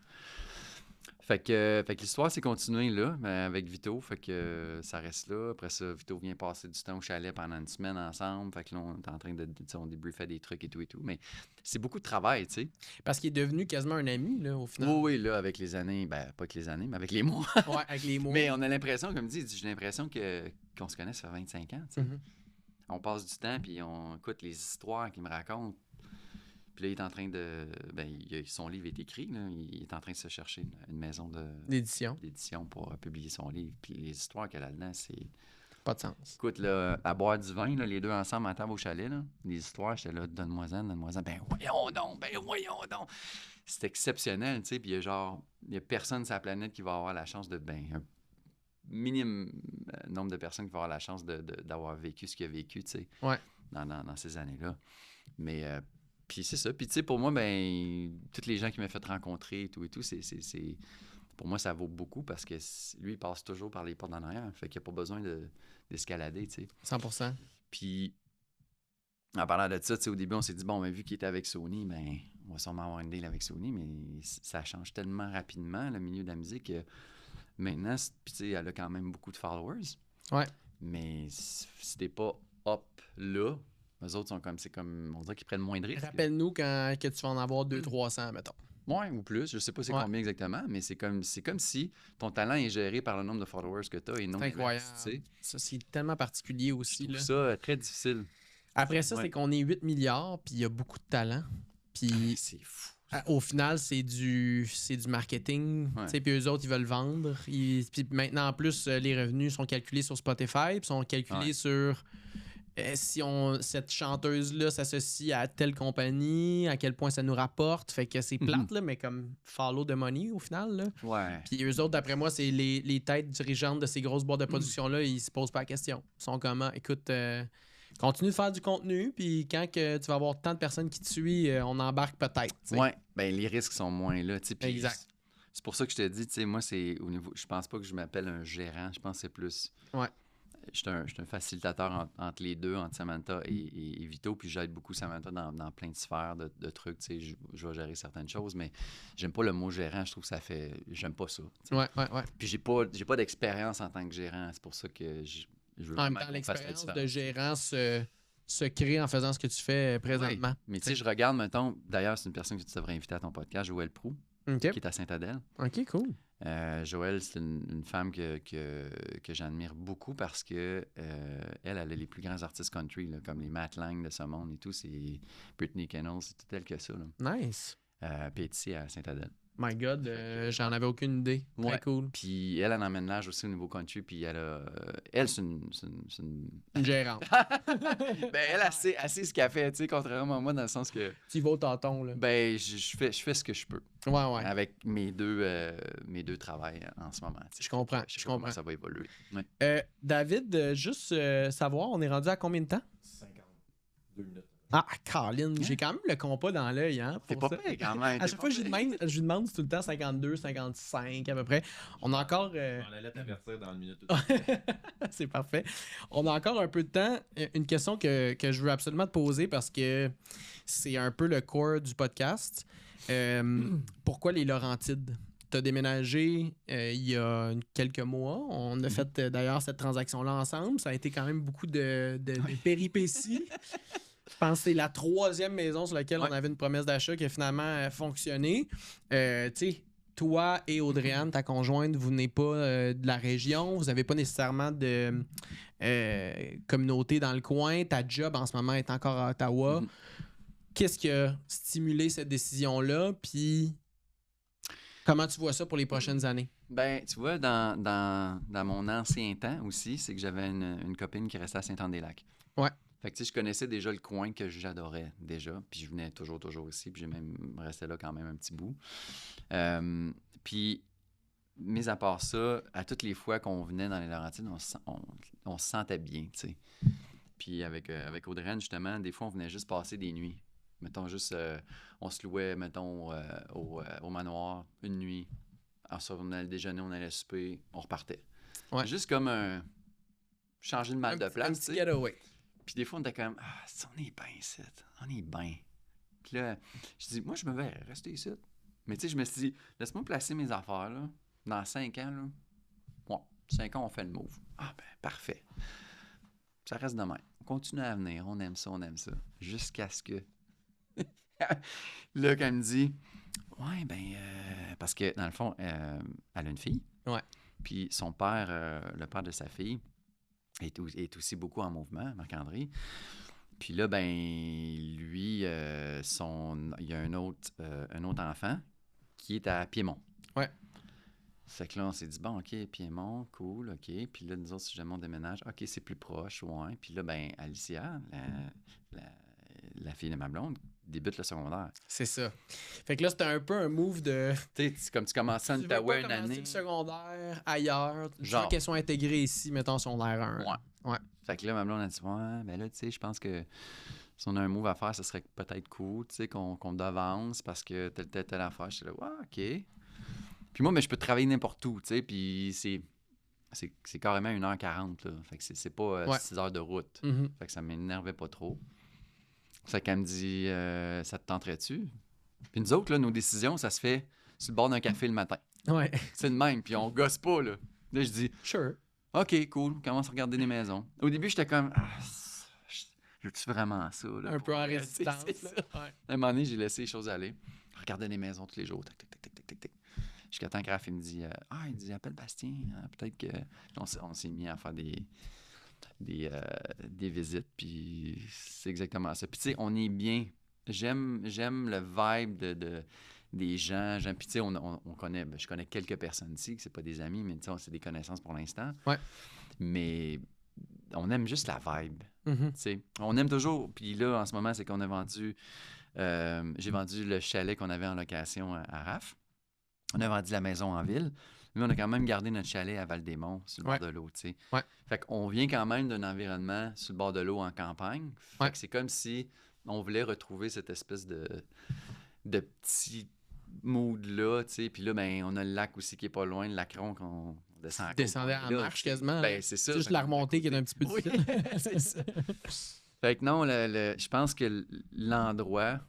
Fait que l'histoire s'est continuée là, avec Vito, fait que ça reste là. Après ça, Vito vient passer du temps au chalet pendant une semaine ensemble, fait que là, on est en train on débriefait des trucs et tout, mais c'est beaucoup de travail, tu sais. Parce qu'il est devenu quasiment un ami, là, au final. Oui, là, avec les années, ben pas avec les années, mais avec les mois. Ouais, avec les mots. Mais on a l'impression, comme dit, j'ai l'impression qu'on se connaît, ça fait 25 ans, tu sais. Mhm. On passe du temps, puis on écoute les histoires qu'il me raconte. Puis là, il est en train de... Ben, son livre est écrit, là. Il est en train de se chercher une maison d'édition pour publier son livre. Puis les histoires qu'elle a là-dedans, c'est... Pas de sens. Écoute, là, à boire du vin, là, les deux ensemble à table au chalet, là, les histoires, j'étais là, donne-moi-en. Ben voyons donc! C'est exceptionnel, tu sais. Puis il y a personne sur la planète qui va avoir la chance de... un minime nombre de personnes qui vont avoir la chance d'avoir vécu ce qu'il a vécu, tu sais, dans ces années-là. Mais... puis c'est ça. Puis tu sais, pour moi, ben tous les gens qui m'ont fait rencontrer et tout, c'est pour moi, ça vaut beaucoup parce que lui, il passe toujours par les portes d'en arrière. Fait qu'il n'y a pas besoin d'escalader, tu sais. 100%. Puis, en parlant de ça, tu sais, au début, on s'est dit, bon, ben, vu qu'il était avec Sony, ben on va sûrement avoir une deal avec Sony, mais ça change tellement rapidement, le milieu de la musique, que maintenant, puis tu sais, elle a quand même beaucoup de followers. Ouais. Mais si t'es pas up là, eux autres sont comme, on dirait qu'ils prennent moins de risques. Rappelle-nous que tu vas en avoir 200-300, mettons. Ouais, ou plus. Je sais pas c'est combien exactement, mais c'est comme si ton talent est géré par le nombre de followers que tu as et non c'est incroyable. Tu sais. Ça, c'est tellement particulier aussi. Je trouve ça très difficile. Après ça, c'est qu'on est 8 milliards, puis il y a beaucoup de talent. Puis c'est fou. Au final, c'est du marketing. Puis eux autres, ils veulent vendre. Puis maintenant, en plus, les revenus sont calculés sur Spotify, puis sont calculés sur... si cette chanteuse-là s'associe à telle compagnie, à quel point ça nous rapporte. Fait que c'est plate, là, mais comme follow the money au final. Là. Ouais. Puis eux autres, d'après moi, c'est les têtes dirigeantes de ces grosses boîtes de production-là, ils se posent pas la question. Ils sont comment? Écoute, continue de faire du contenu, puis quand que tu vas avoir tant de personnes qui te suivent, on embarque peut-être. T'sais. Ouais, ben les risques sont moins là. Exact. C'est pour ça que je te dis, tu sais, moi, c'est au niveau. Je pense pas que je m'appelle un gérant. Je pense que c'est plus. Ouais. Je suis un facilitateur entre les deux, entre Samantha et Vito, puis j'aide beaucoup Samantha dans plein de sphères de trucs. Tu sais, je vais gérer certaines choses, mais j'aime pas le mot gérant. Je trouve que ça fait... J'aime pas ça. T'sais. Ouais. Puis j'ai pas d'expérience en tant que gérant. C'est pour ça que je veux en même temps, l'expérience de gérant se crée en faisant ce que tu fais présentement. Oui. Mais tu sais, je regarde, mettons... D'ailleurs, c'est une personne que tu devrais inviter à ton podcast, Joël Proulx, qui est à Sainte-Adèle. OK, cool. Joël, c'est une femme que j'admire beaucoup parce que elle a les plus grands artistes country, là, comme les Matt Lang de ce monde et tout. C'est Brittany Kennel, c'est tout elle que ça. Là. Nice. Puis ici à Sainte-Adèle. My God, j'en avais aucune idée. Très Ouais. cool. Puis elle emmène l'âge aussi au niveau country, puis elle, c'est une... Une gérante. Ben, elle sait ce qu'elle fait, tu sais, contrairement à moi, dans le sens que, Tu vas au tonton, là. ben, je fais ce que je peux Ouais. avec mes deux travails en ce moment. Tu sais. Je comprends, Je sais je pas comment comprends. ça va évoluer. Ouais. David, juste savoir, on est rendu à combien de temps? 52 minutes. Ah, Caroline, j'ai quand même le compas dans l'œil, hein? T'es pour pas ça. pire quand même. À chaque fois, je lui demande c'est tout le temps 52, 55 à peu près. On a encore. On allait t'avertir dans une minute. C'est parfait. On a encore un peu de temps. Une question que je veux absolument te poser parce que c'est un peu le core du podcast. Pourquoi les Laurentides? Tu as déménagé il y a quelques mois. On a fait d'ailleurs cette transaction-là ensemble. Ça a été quand même beaucoup de péripéties. Je pense que c'est la 3e maison sur laquelle on avait une promesse d'achat qui a finalement fonctionné. Tu sais, toi et Audrey-Anne, ta conjointe, vous n'êtes pas de la région, vous n'avez pas nécessairement de communauté dans le coin. Ta job en ce moment est encore à Ottawa. Qu'est-ce qui a stimulé cette décision-là? Puis comment tu vois ça pour les prochaines années? Ben, tu vois, dans mon ancien temps aussi, c'est que j'avais une copine qui restait à Saint-Anne-des-Lacs. Ouais. Fait que tu sais, je connaissais déjà le coin que j'adorais déjà, puis je venais toujours ici, puis j'ai même resté là quand même un petit bout. Puis, mis à part ça, à toutes les fois qu'on venait dans les Laurentides, on se sentait bien, tu sais. Puis avec Audrey, justement, des fois, on venait juste passer des nuits. Mettons juste, on se louait, mettons, au manoir, une nuit. Ensuite, on allait déjeuner, on allait souper, on repartait. Ouais. Juste comme changer de mal de place, Un tu petit sais. getaway. Puis des fois, on était comme, on est bien ici, on est bien. Puis là, je dis, moi, je me vais rester ici. Mais tu sais, je me suis dit, laisse-moi placer mes affaires, là. Dans 5 ans, là. Bon, 5 ans, on fait le move. Ah, ben, parfait. Ça reste de même. On continue à venir, on aime ça. Jusqu'à ce que. Là, quand elle me dit, ouais, ben, parce que dans le fond, elle a une fille. Ouais. Puis son père, le père de sa fille, est aussi beaucoup en mouvement, Marc-André. Puis là, ben, lui, il y a un autre enfant qui est à Piémont. Ouais. Fait que là, on s'est dit, bon, OK, Piémont, cool, OK. Puis là, nous autres, si jamais on déménage, OK, c'est plus proche, ouais. Puis là, ben, Alicia, la fille de ma blonde, débute le secondaire. C'est ça. Fait que là, c'était un peu un move de... Tu sais, comme tu commençais en Tu veux pas Outaouais une commencer année. le secondaire ailleurs. Tu Genre. veux qu'elles soient intégrées ici, mettons, secondaire 1. Ouais. Fait que là, ma blonde a dit, ouais, ben là, tu sais, je pense que si on a un move à faire, ce serait peut-être cool, tu sais, qu'on devance parce que telle affaire. J'étais là, ouais, OK. Puis moi, mais je peux travailler n'importe où, tu sais, puis c'est carrément 1h40, là. Fait que c'est pas 6 heures de route. Mm-hmm. Fait que ça m'énervait pas trop. Fait qu'elle me dit, ça te tenterait-tu? Puis nous autres, là, nos décisions, ça se fait sur le bord d'un café le matin. Ouais. C'est le même, puis on gosse pas, là. Là, je dis, Sure. OK, cool, on commence à regarder des maisons. Au début, j'étais comme, veux-tu vraiment ça? Là, Un peu en vrai? résistance. C'est ça. Là. Ouais. À un moment donné, j'ai laissé les choses aller. Je regardais des maisons tous les jours. Tac, tac, tac, tac, tac, tac, tac. Jusqu'à temps que Raph, il me dit, il dit, appelle Bastien. Peut-être que. On s'est mis à faire des visites, puis c'est exactement ça. Puis tu sais, on est bien. J'aime le vibe des gens. Puis tu sais, on connaît, je connais quelques personnes ici, que c'est pas des amis, mais tu sais, c'est des connaissances pour l'instant. Ouais. Mais on aime juste la vibe. Mm-hmm. Tu sais, on aime toujours. Puis là, en ce moment, c'est qu'on a vendu. J'ai vendu le chalet qu'on avait en location à Raph. On a vendu la maison en ville. Mais on a quand même gardé notre chalet à Val-des-Monts, sur le bord de l'eau, tu sais. Ouais. Fait qu'on vient quand même d'un environnement sur le bord de l'eau en campagne. Fait que c'est comme si on voulait retrouver cette espèce de petit mood-là, tu sais. Puis là, ben, on a le lac aussi qui est pas loin, le lac-Ron qu'on descend à côte. Descendait en marche quasiment. Ben, c'est ça. C'est juste la remontée qui est un petit peu Oui, difficile. c'est ça. Fait que non, je pense que l'endroit,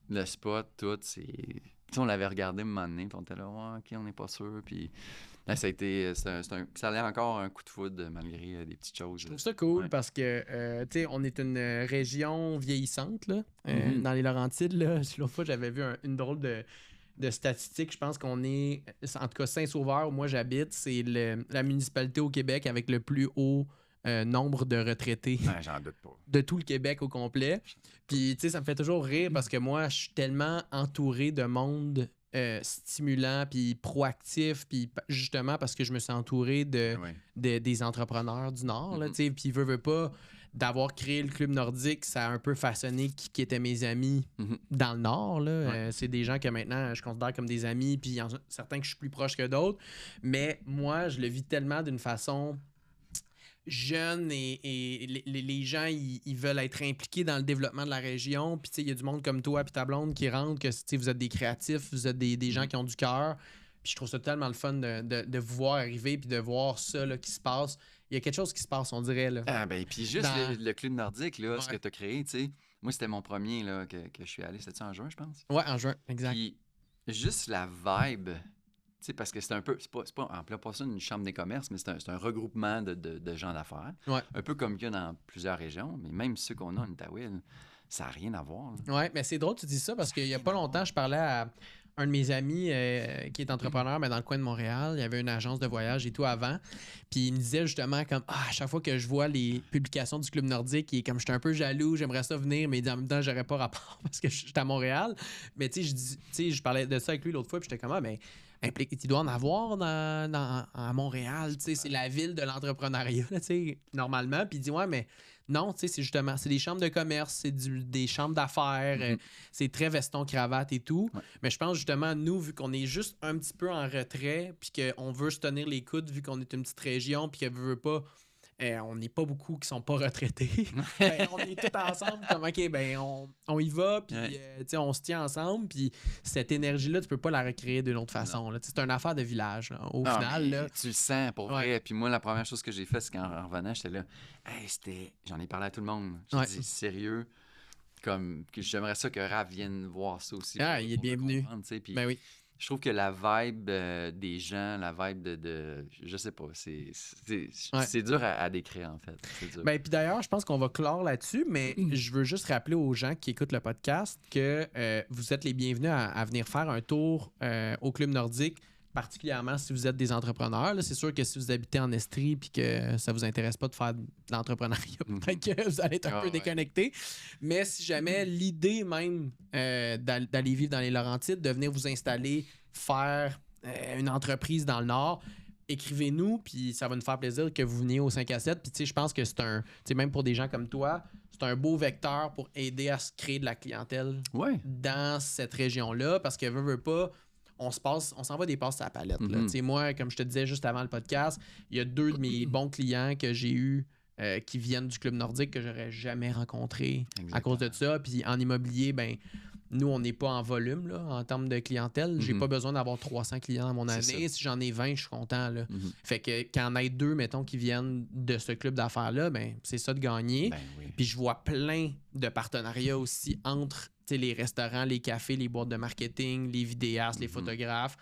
le spot, tout, c'est... Tu sais, on l'avait regardé un moment donné, puis on était là, ouais, OK, on n'est pas sûr. Puis là, ça allait encore un coup de foudre malgré des petites choses. Je trouve ça cool Ouais. parce que, tu sais, on est une région vieillissante, là, Mm-hmm. dans les Laurentides. Là. L'autre fois, j'avais vu une drôle de statistique. Je pense qu'on est, en tout cas, Saint-Sauveur, où moi j'habite, c'est la municipalité au Québec avec le plus haut nombre de retraités Ouais, j'en doute pas. de tout le Québec au complet. Puis, tu sais, ça me fait toujours rire parce que moi, je suis tellement entouré de monde stimulant, puis proactif, puis justement parce que je me suis entouré des entrepreneurs du Nord, là, tu sais, puis veut pas, d'avoir créé le Club Nordique, ça a un peu façonné qui étaient mes amis dans le Nord, là. C'est des gens que maintenant, je considère comme des amis, puis il y en a certains que je suis plus proche que d'autres, mais moi, je le vis tellement d'une façon jeune et les gens, ils veulent être impliqués dans le développement de la région. Puis, tu sais, il y a du monde comme toi et ta blonde qui rentre, que vous êtes des créatifs, vous êtes des gens qui ont du cœur. Puis, je trouve ça tellement le fun de vous voir arriver puis de voir ça là, qui se passe. Il y a quelque chose qui se passe, on dirait. Là. Ah, ben, puis juste le Club Nordique, là, ce que tu as créé, tu sais. Moi, c'était mon premier là, que je suis allé. C'était en juin, je pense? Ouais, en juin, exact. Puis, juste la vibe. Tu sais, parce que c'est un peu, c'est pas en plein pas ça une chambre des commerces, mais c'est un regroupement de gens d'affaires. Ouais. Un peu comme il y a dans plusieurs régions, mais même ceux qu'on a en Outaouais, ça n'a rien à voir. Oui, mais c'est drôle que tu dis ça parce qu'il n'y a pas longtemps, je parlais à un de mes amis qui est entrepreneur mais dans le coin de Montréal. Il y avait une agence de voyage et tout avant. Puis il me disait justement comme à chaque fois que je vois les publications du Club Nordique, il est comme j'étais un peu jaloux, j'aimerais ça venir, mais en même temps, j'aurais pas rapport parce que j'étais à Montréal. Mais tu sais, je parlais de ça avec lui l'autre fois, puis j'étais comme mais il doit en avoir à Montréal, tu sais, c'est la ville de l'entrepreneuriat, tu sais, normalement. Puis il dit, ouais, mais non, tu sais, c'est justement, c'est des chambres de commerce, c'est des chambres d'affaires, c'est très veston-cravate et tout. Ouais. Mais je pense justement, nous, vu qu'on est juste un petit peu en retrait, puis qu'on veut se tenir les coudes, vu qu'on est une petite région, puis qu'on veut pas... on n'est pas beaucoup qui sont pas retraités. On est tous ensemble comme OK, ben on y va, puis on se tient ensemble, puis cette énergie-là, tu peux pas la recréer d'une autre façon. C'est une affaire de village, là. Au final. Là, tu le sens pour vrai. Puis moi, la première chose que j'ai faite, c'est qu'en revenant, j'étais là, j'en ai parlé à tout le monde. J'ai dit sérieux, comme que j'aimerais ça que Raph vienne voir ça aussi. Il est bienvenu. Puis, ben oui. Je trouve que la vibe des gens, la vibe de je sais pas, c'est dur à décrire, en fait. C'est dur. Ben, puis d'ailleurs, je pense qu'on va clore là-dessus, mais je veux juste rappeler aux gens qui écoutent le podcast que vous êtes les bienvenus à venir faire un tour au Club Nordique, particulièrement si vous êtes des entrepreneurs. Là, c'est sûr que si vous habitez en Estrie et que ça vous intéresse pas de faire de l'entrepreneuriat, peut-être que vous allez être un peu déconnecté. Mais si jamais l'idée même d'aller vivre dans les Laurentides, de venir vous installer, faire une entreprise dans le Nord, écrivez-nous, puis ça va nous faire plaisir que vous veniez au 5 à 7. Puis tu sais, je pense que c'est même pour des gens comme toi, c'est un beau vecteur pour aider à se créer de la clientèle dans cette région-là, parce que veut pas, on s'en va des passes à la palette. Là. Moi, comme je te disais juste avant le podcast, il y a 2 de mes bons clients que j'ai eus qui viennent du Club Nordique que j'aurais jamais rencontrés à cause de ça. Puis en immobilier, ben nous, on n'est pas en volume là, en termes de clientèle. J'ai pas besoin d'avoir 300 clients dans mon année. Si j'en ai 20, je suis content. Là. Fait que quand on ait 2, mettons, qui viennent de ce club d'affaires-là, ben c'est ça de gagner. Ben, oui. Puis je vois plein de partenariats aussi entre les restaurants, les cafés, les boîtes de marketing, les vidéastes, les photographes.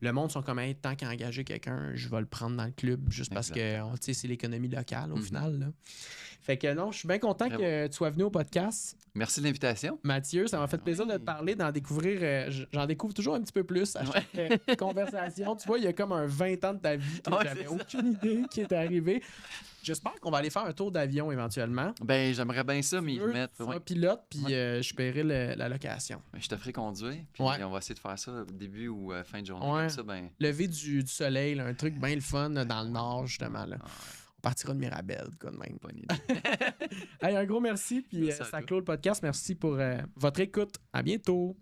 Le monde sont comme tant qu'à engager quelqu'un, je vais le prendre dans le club juste parce que c'est l'économie locale au final. Là. Fait que non, je suis bien content que tu sois venu au podcast. Merci de l'invitation. Mathieu, ça m'a fait plaisir de te parler, d'en découvrir. J'en découvre toujours un petit peu plus à chaque conversation. Tu vois, il y a comme un 20 ans de ta vie que j'avais aucune idée qui est arrivé. J'espère qu'on va aller faire un tour d'avion éventuellement. Ben, j'aimerais bien ça, mais mettre. Un pilote, puis je paierai la location. Ben, je te ferai conduire, puis on va essayer de faire ça début ou fin de journée. Comme ça, ben... Lever du soleil, là, un truc bien le fun là, dans le nord, justement. Là. On partira de Mirabel, quoi de même. Bonne idée. Hey, un gros merci, puis ça clôt le podcast. Merci pour votre écoute. À bientôt.